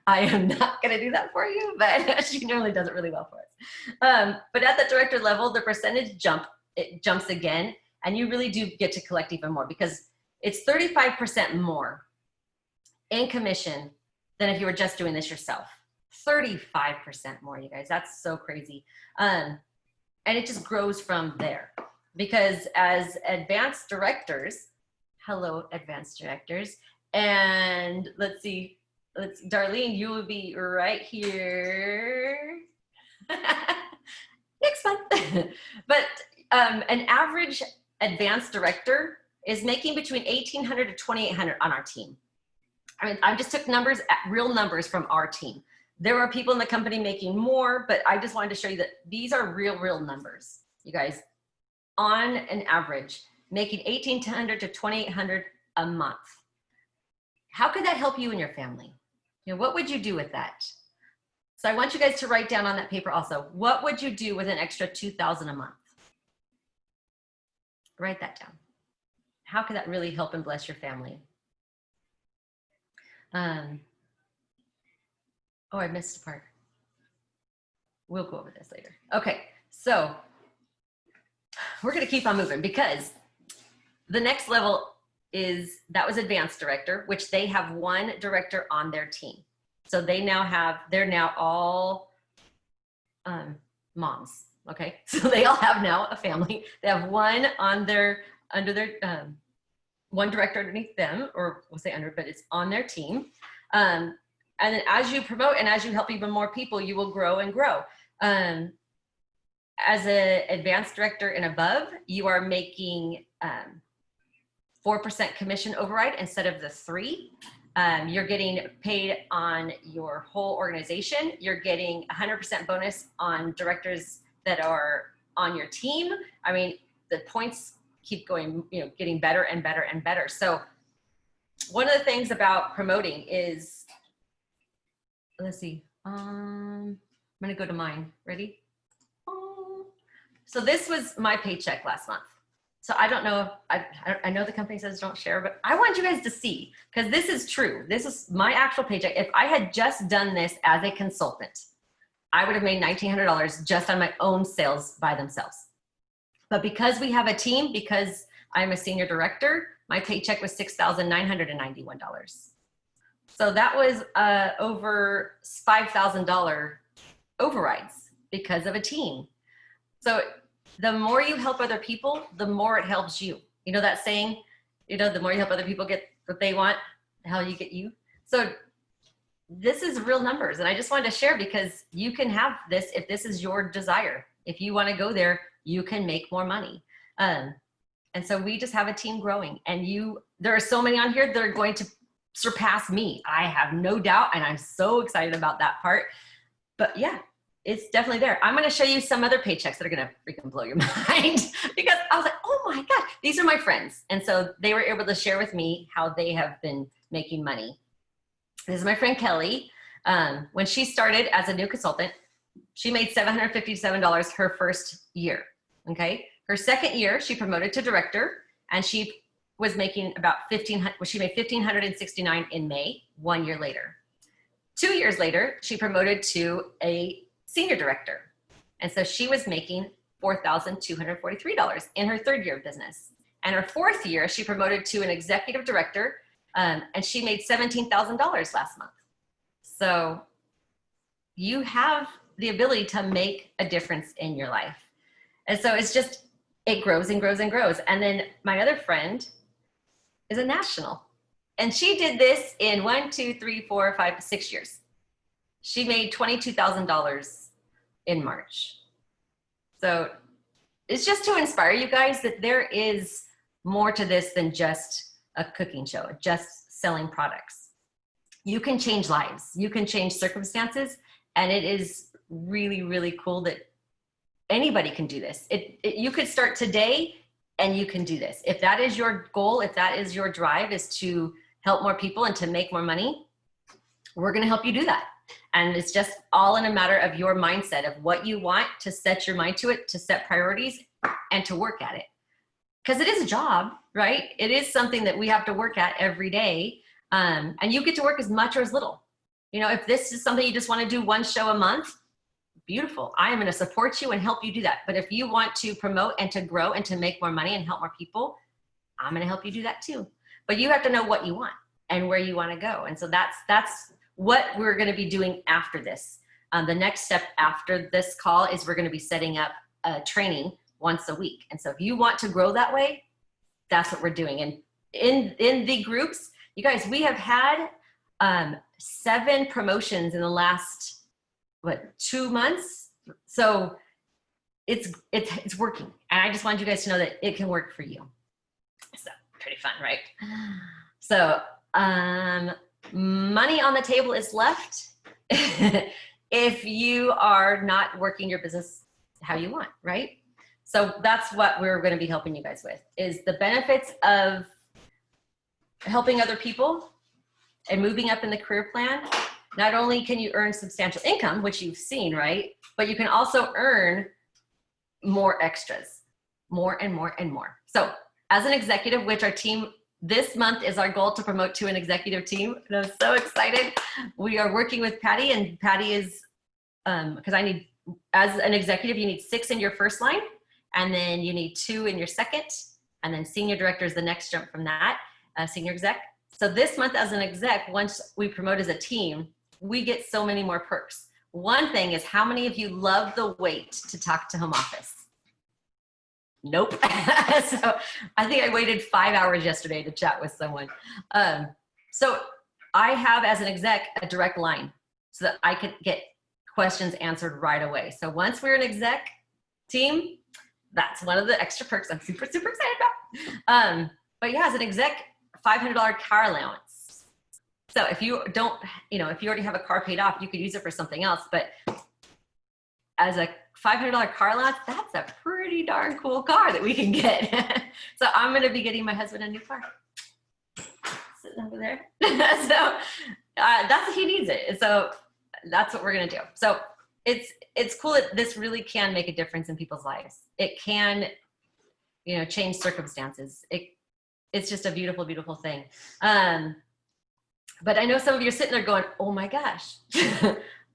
Speaker 1: I am not going to do that for you, but she normally does it really well for us. But at the director level, the percentage jumps again, and you really do get to collect even more, because it's 35% more in commission than if you were just doing this yourself. 35% more, you guys. That's so crazy. And it just grows from there. Because as advanced directors, hello advanced directors, and let's see, Darlene, you will be right here next month. But an average advanced director is making between $1,800 to $2,800 on our team. I mean, I just took numbers, real numbers from our team. There are people in the company making more, but I just wanted to show you that these are real numbers, you guys. On an average, making $1,800 to $2,800 a month. How could that help you and your family? You know, what would you do with that? So I want you guys to write down on that paper also, what would you do with an extra $2,000 a month? Write that down. How could that really help and bless your family? Oh, I missed a part. We'll go over this later. Okay, so we're gonna keep on moving because the next level is, that was advanced director, which they have one director on their team. So they now have, they're now all moms, okay? So they all have now a family. They have one on their, under their, one director underneath them, or we'll say under, but it's on their team. And then as you promote and as you help even more people, you will grow and grow. As an advanced director and above, you are making 4% commission override instead of the 3. You're getting paid on your whole organization. You're getting 100% bonus on directors that are on your team. I mean, the points keep going, you know, getting better and better and better. So one of the things about promoting is, let's see, I'm gonna go to mine. Ready? So this was my paycheck last month. So I don't know, I know the company says don't share, but I want you guys to see, because this is true. This is my actual paycheck. If I had just done this as a consultant, I would have made $1,900 just on my own sales by themselves. But because we have a team, because I'm a senior director, my paycheck was $6,991. So that was over $5,000 overrides because of a team. So the more you help other people, the more it helps you. You know that saying, you know, the more you help other people get what they want, the hell you get you. So this is real numbers. And I just wanted to share because you can have this if this is your desire. If you want to go there, you can make more money. And so we just have a team growing, and there are so many on here that are going to surpass me. I have no doubt. And I'm so excited about that part. But yeah, it's definitely there. I'm going to show you some other paychecks that are going to freaking blow your mind because I was like, oh my God, these are my friends. And so they were able to share with me how they have been making money. This is my friend Kelly. When she started as a new consultant, she made $757 her first year. Okay. Her second year, she promoted to director, and she was making about she made $1,569 in May, 1 year later. 2 years later, she promoted to a senior director. And so she was making $4,243 in her third year of business. And her fourth year, she promoted to an executive director, and she made $17,000 last month. So you have the ability to make a difference in your life. And so it's just, it grows and grows and grows. And then my other friend is a national, and she did this in 6 years. She made $22,000 in March. So it's just to inspire you guys that there is more to this than just a cooking show, just selling products. You can change lives, you can change circumstances, and it is really, really cool that anybody can do this. You could start today and you can do this. If that is your goal, if that is your drive, is to help more people and to make more money, we're gonna help you do that. And it's just all in a matter of your mindset of what you want, to set your mind to it, to set priorities and to work at it. Because it is a job, right? It is something that we have to work at every day. And you get to work as much or as little. You know, if this is something you just want to do one show a month, beautiful. I am going to support you and help you do that. But if you want to promote and to grow and to make more money and help more people, I'm going to help you do that too. But you have to know what you want and where you want to go. And so that's what we're going to be doing after this. The next step after this call is we're going to be setting up a training once a week. And so if you want to grow that way, that's what we're doing. And in the groups, you guys, we have had 7 promotions in the last, 2 months? So it's working. And I just want you guys to know that it can work for you. So pretty fun, right? So money on the table is left if you are not working your business how you want, right? So that's what we're going to be helping you guys with, is the benefits of helping other people and moving up in the career plan not only can you earn substantial income, which you've seen, right? But you can also earn more extras, more and more and more. So as an executive, which our team, this month is our goal to promote to an executive team. And I'm so excited. We are working with Patty, and Patty is, because I need, as an executive, you need 6 in your first line, and then you need 2 in your second, and then senior director is the next jump from that, senior exec. So this month as an exec, once we promote as a team, we get so many more perks. One thing is, how many of you love the wait to talk to home office? Nope. So I think I waited 5 hours yesterday to chat with someone. So I have, as an exec, a direct line so that I could get questions answered right away. So once we're an exec team, that's one of the extra perks I'm super, super excited about. But yeah, as an exec, $500 car allowance. So if you don't, if you already have a car paid off, you could use it for something else. But as a $500 car allowance, that's a pretty darn cool car that we can get. So I'm going to be getting my husband a new car. Sitting over there. So that's, he needs it. So that's what we're going to do. So it's cool that this really can make a difference in people's lives. It can, change circumstances. It's just a beautiful, beautiful thing. But I know some of you are sitting there going, oh my gosh,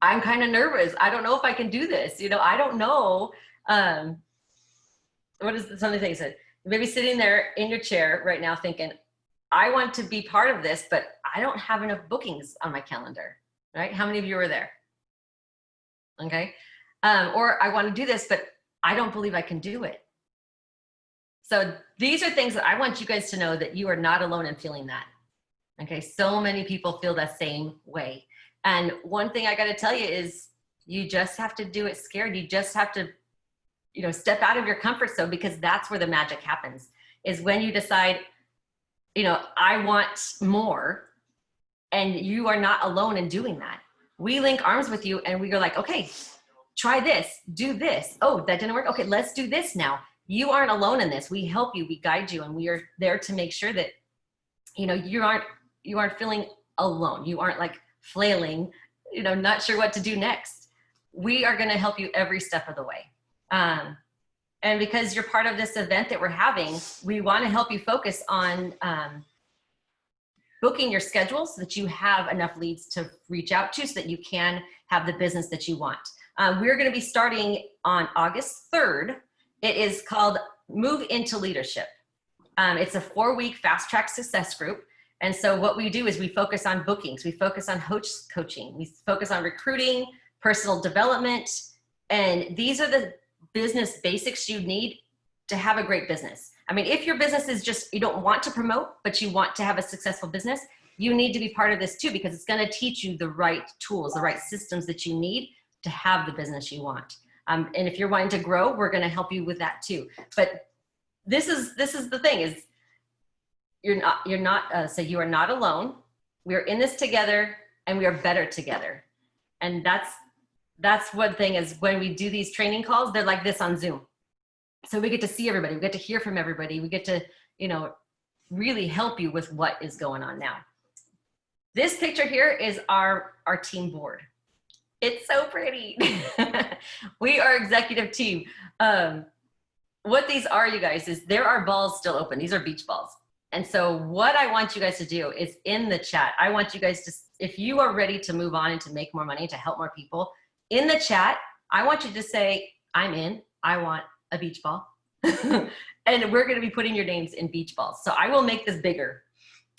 Speaker 1: I'm kind of nervous. I don't know if I can do this. I don't know. What is some of the things that maybe sitting there in your chair right now thinking, I want to be part of this, but I don't have enough bookings on my calendar, right? How many of you are there? Okay. Or I want to do this, but I don't believe I can do it. So these are things that I want you guys to know, that you are not alone in feeling that. Okay. So many people feel that same way. And one thing I got to tell you is, you just have to do it scared. You just have to, step out of your comfort zone, because that's where the magic happens, is when you decide, I want more, and you are not alone in doing that. We link arms with you and we go like, okay, try this, do this. Oh, that didn't work. Okay, let's do this now. You aren't alone in this. We help you, we guide you, and we are there to make sure that, you aren't feeling alone. You aren't like flailing, not sure what to do next. We are going to help you every step of the way. And because you're part of this event that we're having, we want to help you focus on booking your schedule so that you have enough leads to reach out to, so that you can have the business that you want. We're going to be starting on August 3rd. It is called Move Into Leadership. It's a 4-week fast track success group. And so what we do is we focus on bookings, we focus on host coaching, we focus on recruiting, personal development, and these are the business basics you need to have a great business. I mean, if your business is just, you don't want to promote, but you want to have a successful business, you need to be part of this too, because it's going to teach you the right tools, the right systems that you need to have the business you want. And if you're wanting to grow, we're going to help you with that too. But this is the thing, is you are not alone. We are in this together, and we are better together. And that's one thing, is when we do these training calls, they're like this on Zoom. So we get to see everybody, we get to hear from everybody, we get to, really help you with what is going on now. This picture here is our team board. It's so pretty. We are executive team. What these are, you guys, is there are balls still open. These are beach balls. And so what I want you guys to do is, in the chat, I want you guys to, if you are ready to move on and to make more money, to help more people, in the chat, I want you to say, I'm in, I want a beach ball. And we're going to be putting your names in beach balls. So I will make this bigger,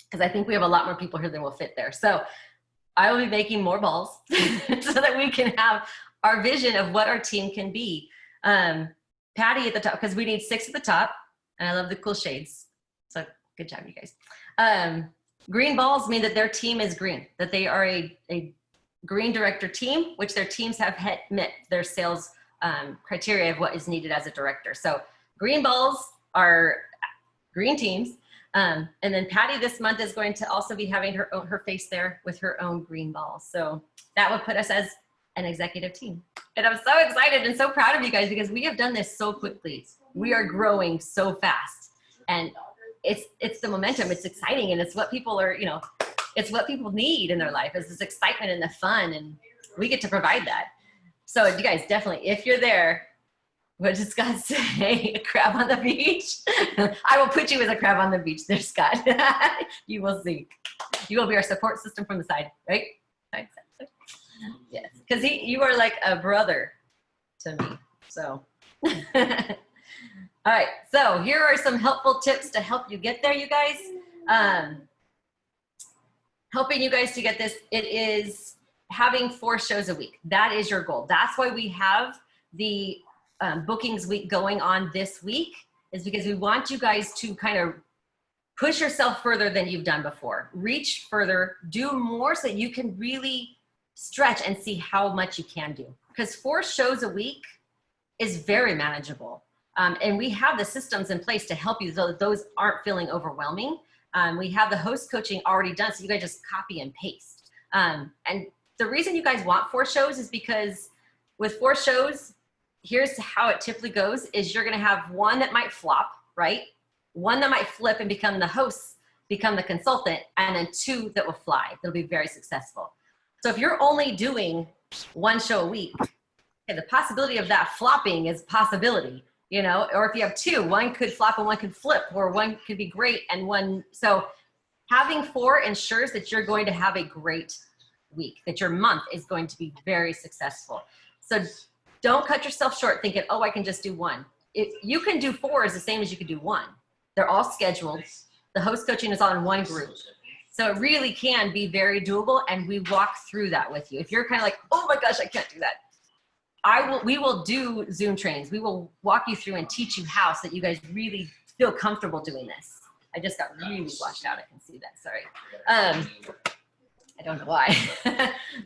Speaker 1: because I think we have a lot more people here than will fit there. So I will be making more balls so that we can have our vision of what our team can be. Patty at the top, because we need 6 at the top. And I love the cool shades. So good job, you guys. Green balls mean that their team is green, that they are a green director team, which their teams have met their sales criteria of what is needed as a director. So green balls are green teams. And then Patty this month is going to also be having her face there with her own green balls. So that would put us as an executive team. And I'm so excited and so proud of you guys, because we have done this so quickly. We are growing so fast, and it's the momentum. It's exciting, and it's what people are, It's what people need in their life is this excitement and the fun, and we get to provide that. So you guys definitely, if you're there, what does Scott say? A crab on the beach? I will put you as a crab on the beach there, Scott. You will see. You will be our support system from the side, right? Yes, because you are like a brother to me. So, all right. So here are some helpful tips to help you get there, you guys. Helping you guys to get this, it is having 4 shows a week. That is your goal. That's why we have the bookings week going on this week, is because we want you guys to kind of push yourself further than you've done before. Reach further, do more so that you can really stretch and see how much you can do. Because 4 shows a week is very manageable. And we have the systems in place to help you so that those aren't feeling overwhelming. We have the host coaching already done, so you guys just copy and paste. And the reason you guys want 4 shows is because with 4 shows, here's how it typically goes, is you're gonna have 1 that might flop, right? 1 that might flip and become the host, become the consultant, and then 2 that will fly. They'll be very successful. So if you're only doing 1 show a week, okay, the possibility of that flopping is a possibility, you know, or if you have 2, 1 could flop and 1 could flip, or 1 could be great and 1, so having 4 ensures that you're going to have a great week, that your month is going to be very successful. So don't cut yourself short thinking, oh, I can just do 1. If you can do 4 is the same as you can do 1. They're all scheduled. The host coaching is all in 1 group. So it really can be very doable, and we walk through that with you. If you're kind of like, oh my gosh, I can't do that. We will do Zoom trainings. We will walk you through and teach you how, so that you guys really feel comfortable doing this. I just got really washed out. I can see that, sorry. I don't know why,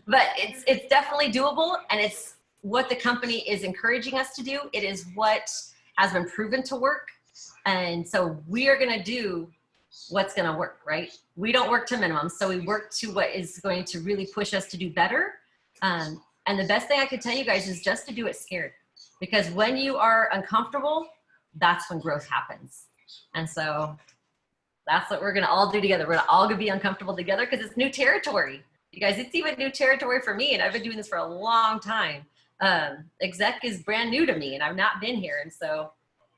Speaker 1: but it's definitely doable, and it's what the company is encouraging us to do. It is what has been proven to work. And so we are going to do what's going to work, right? We don't work to minimum. So we work to what is going to really push us to do better. And the best thing I could tell you guys is just to do it scared, because when you are uncomfortable, that's when growth happens. And so that's what we're going to all do together. We're going to all be uncomfortable together, because it's new territory. You guys, it's even new territory for me. And I've been doing this for a long time. Exec is brand new to me, and I've not been here. And so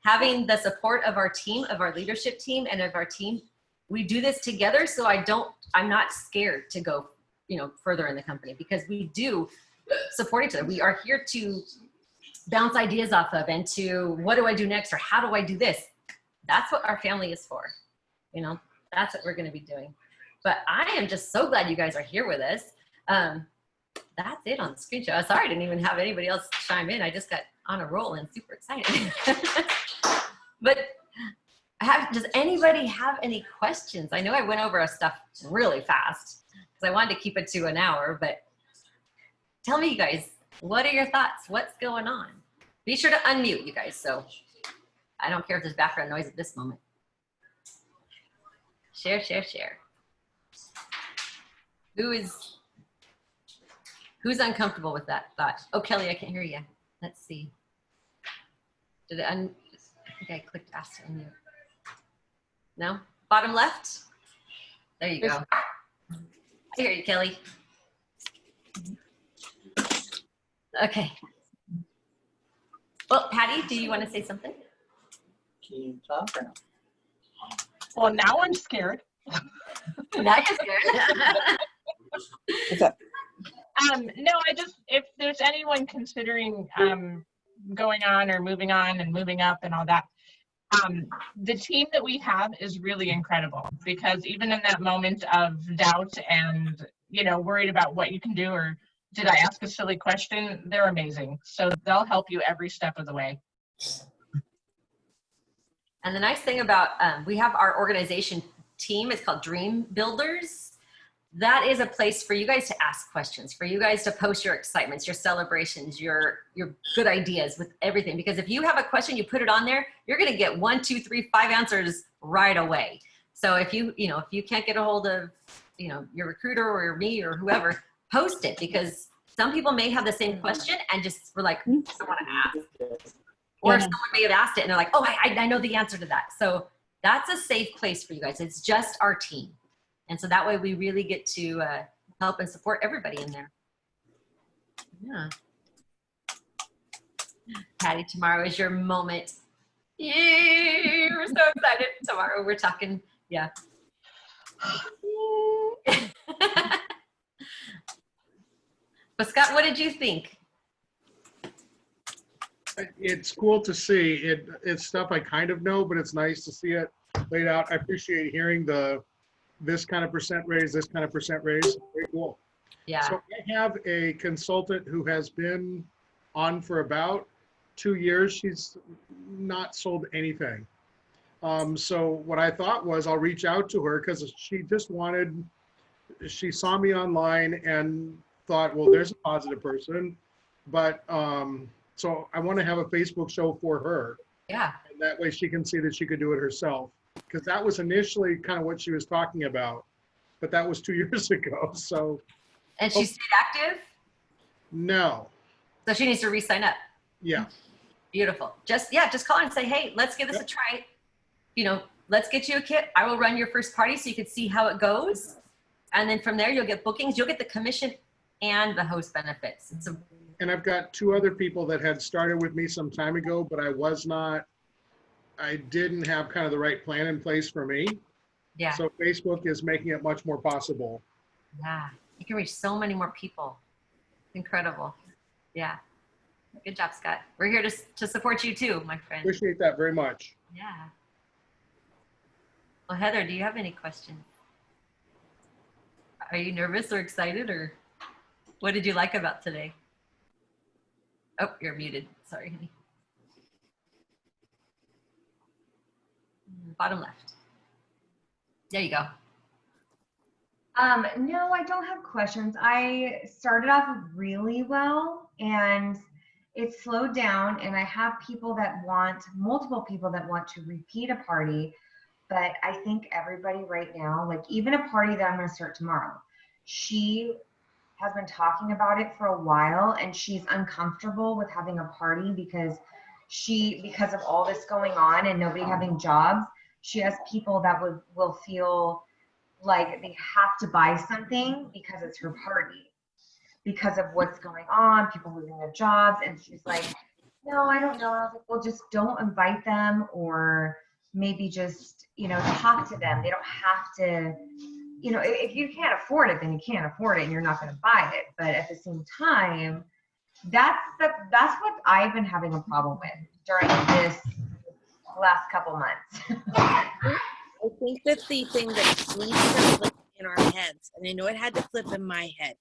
Speaker 1: having the support of our team, of our leadership team, and of our team, we do this together. So I'm not scared to go, you know, further in the company, because we do support each other. We are here to bounce ideas off of, and to, what do I do next? Or how do I do this? That's what our family is for. You know, that's what we're going to be doing. But I am just so glad you guys are here with us. That's it on the screen show. Sorry, I didn't even have anybody else chime in. I just got on a roll and super excited. But does anybody have any questions? I know I went over stuff really fast because I wanted to keep it to an hour, but tell me, you guys, what are your thoughts? What's going on? Be sure to unmute, you guys. So I don't care if there's background noise at this moment. Share, share, share. Who's uncomfortable with that thought? Oh, Kelly, I can't hear you. Let's see. I think I clicked ask to unmute. No? Bottom left? There you go. I hear you, Kelly. Okay. Well, Patty, do you want to say something?
Speaker 15: Can you talk now?
Speaker 5: Well, now I'm scared.
Speaker 1: Now you're scared.
Speaker 15: What's up?
Speaker 5: No, if there's anyone considering going on or moving on and moving up and all that, the team that we have is really incredible, because even in that moment of doubt and, you know, worried about what you can do, or did I ask a silly question, they're amazing. So they'll help you every step of the way.
Speaker 1: And the nice thing about, we have our organization team, it's called Dream Builders. That is a place for you guys to ask questions, for you guys to post your excitements, your celebrations, your good ideas with everything. Because if you have a question, you put it on there, you're going to get 1, 2, 3, 5 answers right away. So if you can't get a hold of, your recruiter or me or whoever, post it, because some people may have the same question and just were like, I want to ask. Or someone may have asked it and they're like, oh, I know the answer to that. So that's a safe place for you guys. It's just our team. And so that way we really get to help and support everybody in there. Yeah. Patty, tomorrow is your moment. Yay! We're so excited. Tomorrow we're talking, yeah. But Scott, what did you think?
Speaker 12: It's cool to see. It's stuff I kind of know, but it's nice to see it laid out. I appreciate hearing this kind of percent raise, this kind of percent raise. Very cool.
Speaker 1: Yeah.
Speaker 12: So I have a consultant who has been on for about 2 years. She's not sold anything. So what I thought was I'll reach out to her because she saw me online and thought, well, there's a positive person. But so I want to have a Facebook show for her.
Speaker 1: Yeah.
Speaker 12: And that way she can see that she could do it herself. Because that was initially kind of what she was talking about. But that was 2 years ago. So.
Speaker 1: And she stayed active?
Speaker 12: No.
Speaker 1: So she needs to re-sign up.
Speaker 12: Yeah.
Speaker 1: Beautiful. Just call and say, hey, let's give this a try. You know, let's get you a kit. I will run your first party so you can see how it goes. And then from there, you'll get bookings, you'll get the commission and the host benefits.
Speaker 12: And I've got 2 other people that had started with me some time ago, but I didn't have kind of the right plan in place for me.
Speaker 1: Yeah.
Speaker 12: So Facebook is making it much more possible.
Speaker 1: Yeah. You can reach so many more people. Incredible. Yeah. Good job, Scott. We're here to support you too, my friend.
Speaker 12: Appreciate that very much.
Speaker 1: Yeah. Well, Heather, do you have any questions? Are you nervous or excited, or what did you like about today? Oh, you're muted. Sorry, honey. Bottom left. There you go.
Speaker 13: No, I don't have questions. I started off really well and it slowed down, and I have multiple people that want to repeat a party, but I think everybody right now, like even a party that I'm going to start tomorrow, she has been talking about it for a while and she's uncomfortable with having a party because of all this going on and nobody having jobs, she has people that will feel like they have to buy something because it's her party, because of what's going on, people losing their jobs. And she's like, no, I don't know. I was like, well, just don't invite them, or maybe just, talk to them. They don't have to, if you can't afford it, then you can't afford it and you're not going to buy it. But at the same time, that's what I've been having a problem with during this last couple months.
Speaker 16: I think that the thing that needs to flip in our heads, and I know it had to flip in my head,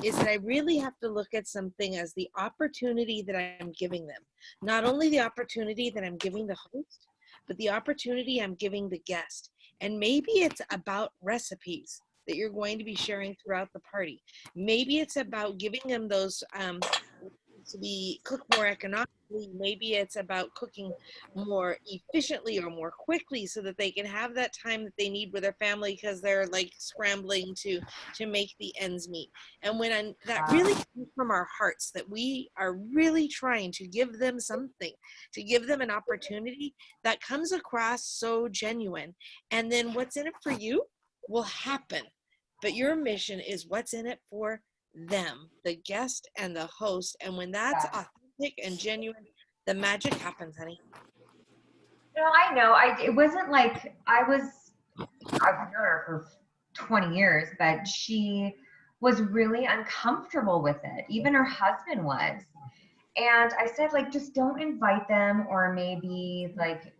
Speaker 16: is that I really have to look at something as the opportunity that I'm giving them. Not only the opportunity that I'm giving the host, but the opportunity I'm giving the guest. And maybe it's about recipes that you're going to be sharing throughout the party. Maybe it's about giving them those to be cooked more economically. Maybe it's about cooking more efficiently or more quickly so that they can have that time that they need with their family because they're like scrambling to make the ends meet. And when that really comes from our hearts, that we are really trying to give them something, to give them an opportunity, that comes across so genuine. And then what's in it for you will happen. But your mission is what's in it for them, the guest and the host. And when that's authentic and genuine, the magic happens, honey.
Speaker 13: No, I know. It wasn't like I've known her for 20 years, but she was really uncomfortable with it. Even her husband was. And I said, like, just don't invite them, or maybe like,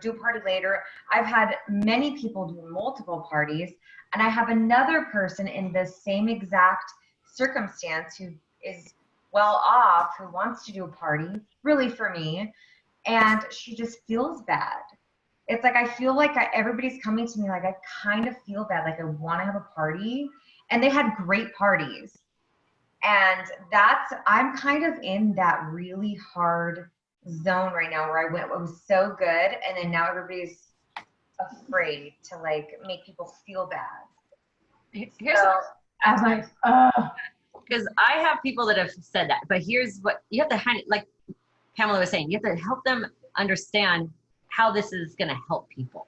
Speaker 13: do a party later. I've had many people do multiple parties, and I have another person in the same exact circumstance who is well off, who wants to do a party really for me, and she just feels bad. It's like I feel like everybody's coming to me like I kind of feel bad, like I want to have a party, and they had great parties, and I'm kind of in that really hard zone right now where it was so good, and then now everybody's afraid to like make people feel bad. I'm like,
Speaker 1: because I have people that have said that, but here's what you have to like Pamela was saying, you have to help them understand how this is going to help people.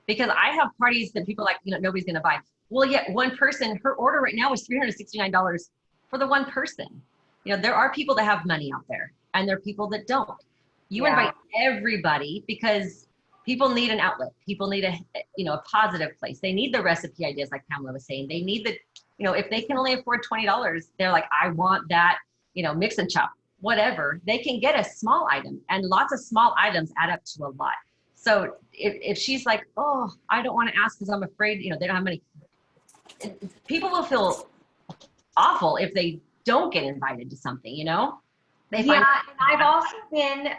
Speaker 1: Because I have parties that people are like, nobody's going to buy. Well, yet one person, her order right now is $369 for the one person. There are people that have money out there and there are people that don't. You invite everybody because people need an outlet. People need a positive place. They need the recipe ideas like Pamela was saying. They need if they can only afford $20, they're like, I want that, mix and chop, whatever. They can get a small item, and lots of small items add up to a lot. So if she's like, oh, I don't want to ask because I'm afraid, they don't have money. People will feel awful if they don't get invited to something, They
Speaker 13: and I've also been,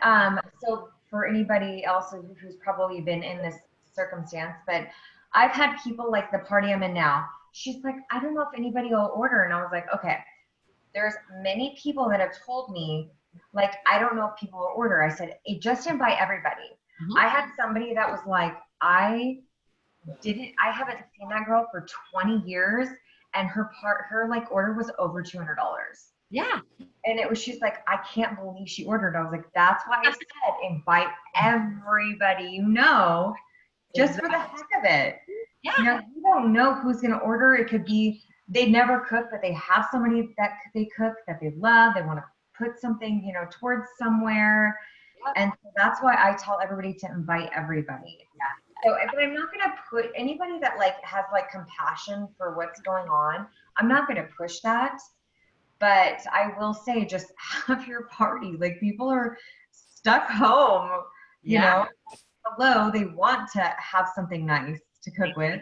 Speaker 13: so for anybody else who's probably been in this circumstance, but I've had people like the party I'm in now. She's like, I don't know if anybody will order. And I was like, okay, there's many people that have told me, like, I don't know if people will order. I said, just invite everybody. I had somebody that was like, I haven't seen that girl for 20 years. And her like order was over $200.
Speaker 1: Yeah.
Speaker 13: And she's like, I can't believe she ordered. I was like, that's why I said invite everybody, just for the heck of it.
Speaker 1: Yeah.
Speaker 13: You don't know who's going to order. It could be, they never cook, but they have somebody that they cook that they love. They want to put something, towards somewhere. And so that's why I tell everybody to invite everybody. Yeah. So if I'm not going to put anybody that like has like compassion for what's going on, I'm not going to push that. But I will say, just have your party. Like, people are stuck home, hello, they want to have something nice to cook with.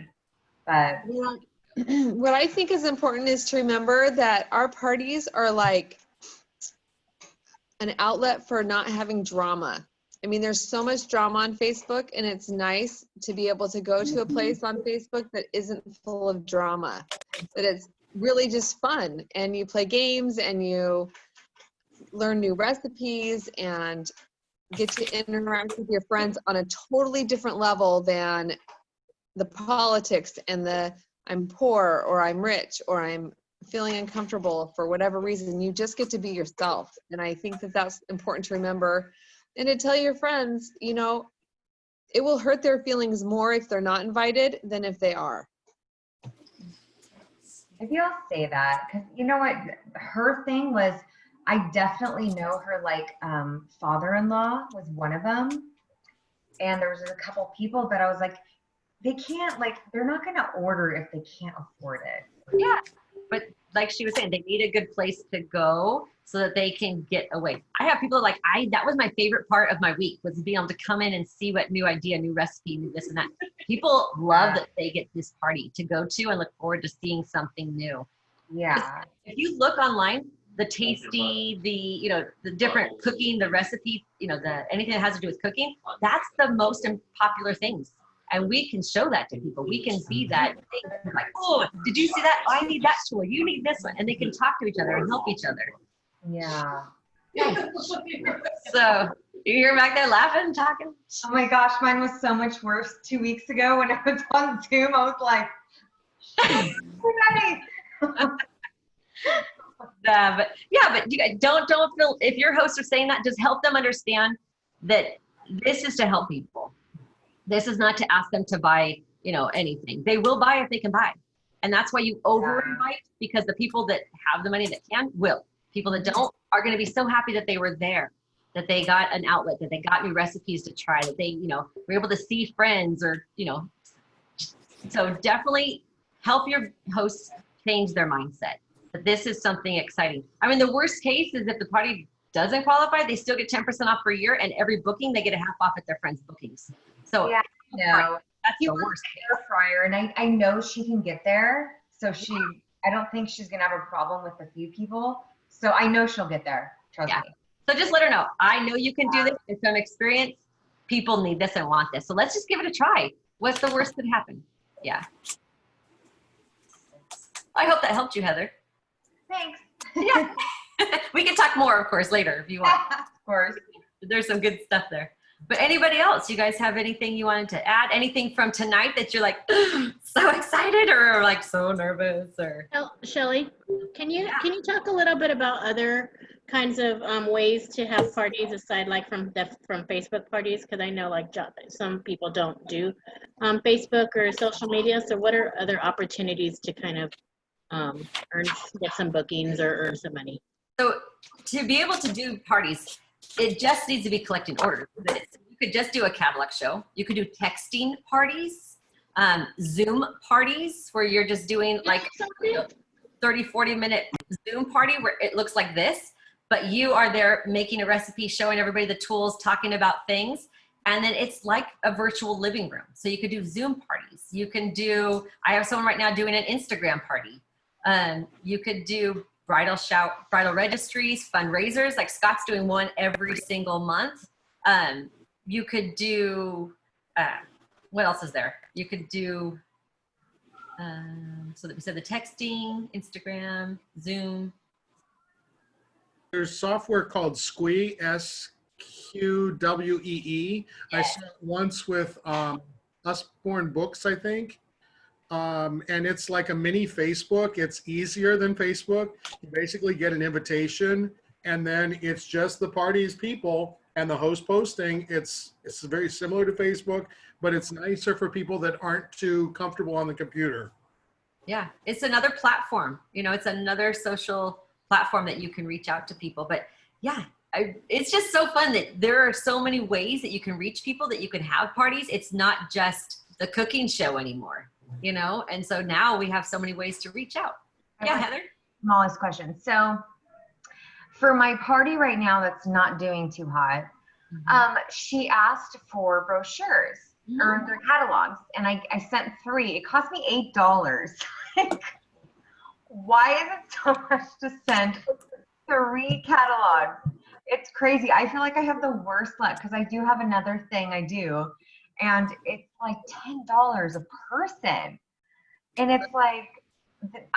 Speaker 13: But
Speaker 6: what I think is important is to remember that our parties are like an outlet for not having drama. I mean, there's so much drama on Facebook, and it's nice to be able to go to a place on Facebook that isn't full of drama, that it's really just fun, and you play games and you learn new recipes and get to interact with your friends on a totally different level than the politics and the I'm poor or I'm rich or I'm feeling uncomfortable for whatever reason. You just get to be yourself. And I think that that's important to remember and to tell your friends, it will hurt their feelings more if they're not invited than if they are.
Speaker 13: If you'll say that, because you know what, her thing was, I definitely know her like father-in-law was one of them. And there was a couple people, but I was like, they can't, like, they're not going to order if they can't afford it.
Speaker 1: Yeah. But like she was saying, they need a good place to go so that they can get away. I have people like, that was my favorite part of my week, was being able to come in and see what new idea, new recipe, new this and that. People love that they get this party to go to and look forward to seeing something new.
Speaker 13: Yeah.
Speaker 1: If you look online, the tasty, the different cooking, the recipe, anything that has to do with cooking, that's the most popular things. And we can show that to people. We can be that thing. Like, oh, did you see that? I need that tool. You need this one. And they can talk to each other and help each other.
Speaker 13: Yeah.
Speaker 1: So you're back there laughing, talking?
Speaker 13: Oh my gosh, mine was so much worse 2 weeks ago when I was on Zoom. I was like,
Speaker 1: but you guys don't feel, if your hosts are saying that, just help them understand that this is to help people. This is not to ask them to buy, anything. They will buy if they can buy. And that's why you over invite, because the people that have the money that can will. People that don't are going to be so happy that they were there, that they got an outlet, that they got new recipes to try, that they, were able to see friends or, so definitely help your hosts change their mindset. That this is something exciting. I mean, the worst case is if the party doesn't qualify, they still get 10% off per year, and every booking, they get a half off at their friends' bookings. So
Speaker 13: yeah, no,
Speaker 1: that's the worst case.
Speaker 13: Fryer, and I know she can get there. So I don't think she's gonna have a problem with a few people. So I know she'll get there. Trust me.
Speaker 1: So just let her know. I know you can do this. It's from experience. People need this and want this. So let's just give it a try. What's the worst that could happen? Yeah. I hope that helped you, Heather.
Speaker 13: Thanks.
Speaker 1: Yeah. We can talk more, of course, later if you want.
Speaker 13: Of course.
Speaker 1: There's some good stuff there. But anybody else, you guys have anything you wanted to add? Anything from tonight that you're like so excited or like so nervous or?
Speaker 2: Shelly, can you talk a little bit about other kinds of ways to have parties aside like from Facebook parties? Because I know like some people don't do Facebook or social media. So what are other opportunities to kind of get some bookings or earn some money?
Speaker 1: So to be able to do parties, it just needs to be collecting orders. You could just do a catalog show. You could do texting parties, Zoom parties where you're just doing like 30, 40-minute Zoom party where it looks like this, but you are there making a recipe, showing everybody the tools, talking about things. And then it's like a virtual living room. So you could do Zoom parties. You can do, I have someone right now doing an Instagram party. You could do bridal registries, fundraisers, like Scott's doing one every single month. You could do, what else is there? You could do, so that we said the texting, Instagram, Zoom.
Speaker 12: There's software called Squee, SQWEE. I saw it once with Usborne Books, I think. And it's like a mini Facebook. It's easier than Facebook. You basically get an invitation and then it's just the party's people and the host posting. It's very similar to Facebook, but it's nicer for people that aren't too comfortable on the computer.
Speaker 1: Yeah, it's another platform. You know, it's another social platform that you can reach out to people. But yeah, it's just so fun that there are so many ways that you can reach people, that you can have parties. It's not just the cooking show anymore, you know? And so now we have so many ways to reach out. Yeah, Heather?
Speaker 13: Smallest question. So for my party right now that's not doing too hot, she asked for brochures or their catalogs, and I sent 3. It cost me $8. Like, why is it so much to send 3 catalogs? It's crazy. I feel like I have the worst luck because I do have another thing I do, and it's like $10 a person. And it's like,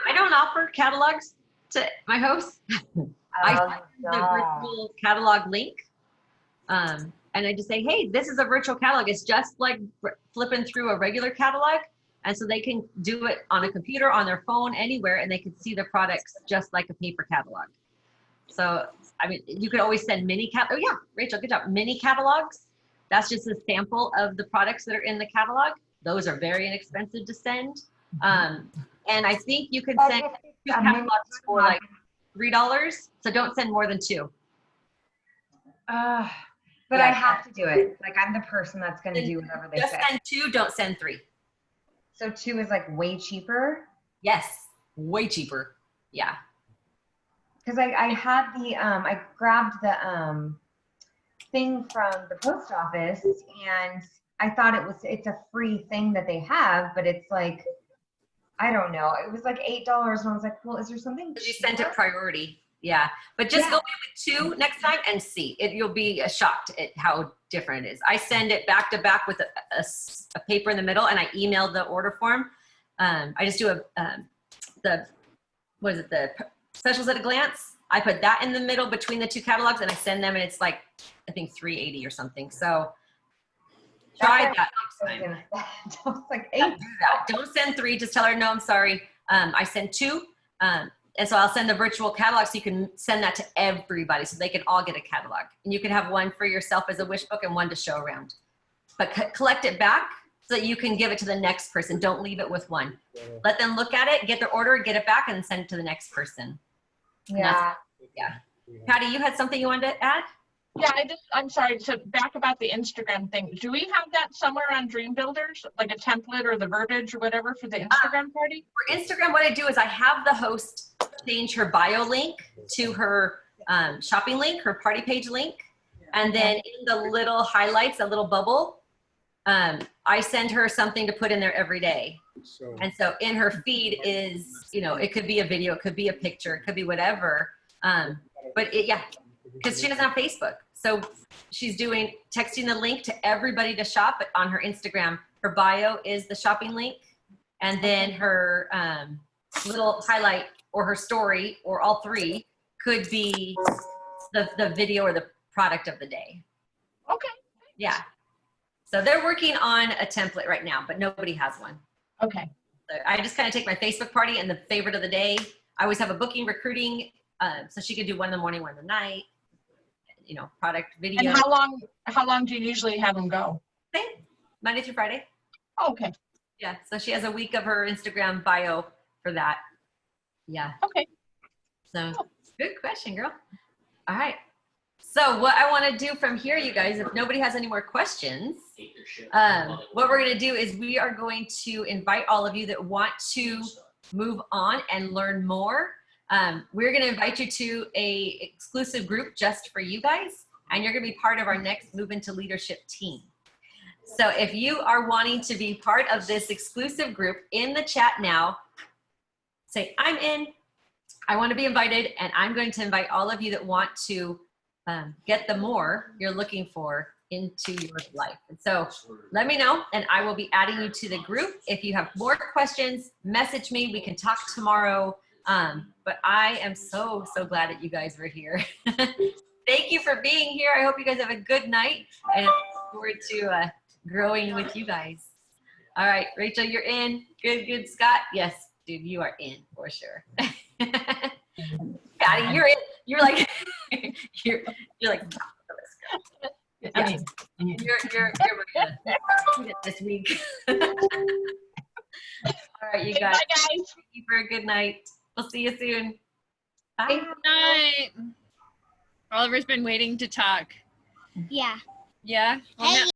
Speaker 1: I don't offer catalogs to my hosts. I send the virtual catalog link. And I just say, hey, this is a virtual catalog. It's just like flipping through a regular catalog. And so they can do it on a computer, on their phone, anywhere, and they can see the products just like a paper catalog. So, I mean, you could always send mini oh yeah, Rachel, good job. Mini catalogs. That's just a sample of the products that are in the catalog. Those are very inexpensive to send. And I think you can send 2 catalogs for like $3. So don't send more than 2.
Speaker 13: But yeah, I have to do it. Like, I'm the person that's going to do whatever they say.
Speaker 1: Just send 2, don't send 3.
Speaker 13: So 2 is like way cheaper?
Speaker 1: Yes, way cheaper. Yeah.
Speaker 13: Because I had the, I grabbed the thing from the post office, and I thought it's a free thing that they have, but it's like, I don't know. It was like $8, and I was like, well, is there something cheaper?
Speaker 1: You sent it priority. Yeah, but just go in with 2 next time and see. You'll be shocked at how different it is. I send it back to back with a paper in the middle, and I email the order form. I just do the specials at a glance. I put that in the middle between the 2 catalogs, and I send them, and it's like, I think $3.80 or something. So try that next time.
Speaker 13: It's like $8.
Speaker 1: Don't do that. Don't send 3. Just tell her, no, I'm sorry. I send 2. And so I'll send the virtual catalog so you can send that to everybody so they can all get a catalog. And you can have one for yourself as a wish book and one to show around. But collect it back so that you can give it to the next person. Don't leave it with one. Let them look at it, get their order, get it back, and then send it to the next person.
Speaker 13: Yeah.
Speaker 1: Yeah. Patty, you had something you wanted to add?
Speaker 5: Yeah, I'm sorry, to back about the Instagram thing. Do we have that somewhere on Dream Builders, like a template or the verbiage or whatever for the Instagram party?
Speaker 1: For Instagram, what I do is I have the host change her bio link to her shopping link, her party page link. And then in the little highlights, a little bubble, I send her something to put in there every day. And so in her feed is, you know, it could be a video, it could be a picture, it could be whatever. But yeah, because she doesn't have Facebook. So she's texting the link to everybody to shop, but on her Instagram, her bio is the shopping link. And then her little highlight or her story, or all 3, could be the video or the product of the day.
Speaker 5: Okay.
Speaker 1: Yeah. So they're working on a template right now, but nobody has one.
Speaker 5: Okay.
Speaker 1: So I just kind of take my Facebook party and the favorite of the day. I always have a booking, recruiting, So she could do one in the morning, one in the night, you know, product video.
Speaker 5: And how long do you usually have them go?
Speaker 1: Monday through Friday.
Speaker 5: Oh, okay.
Speaker 1: Yeah, so she has a week of her Instagram bio for that. Yeah.
Speaker 5: Okay.
Speaker 1: So good question, girl. All right. So what I want to do from here, you guys, if nobody has any more questions, what we're going to do is we are going to invite all of you that want to move on and learn more. We're going to invite you to a exclusive group just for you guys, and you're going to be part of our next Move Into Leadership team. So if you are wanting to be part of this exclusive group, in the chat now, say, I'm in, I want to be invited, and I'm going to invite all of you that want to get the more you're looking for into your life. And so let me know, and I will be adding you to the group. If you have more questions, message me. We can talk tomorrow. But I am so glad that you guys were here. Thank you for being here. I hope you guys have a good night, and I look forward to growing with you guys. All right, Rachel, you're in. Good, Scott. Yes, dude, you are in for sure. Patty, you're in. You're like, you're like, yeah, you're this week. All right, you guys. Bye, guys. Thank you for a good night. We'll see you soon. Bye.
Speaker 7: Good night. Oliver's been waiting to talk.
Speaker 17: Yeah.
Speaker 7: Yeah? Well,
Speaker 17: Hey.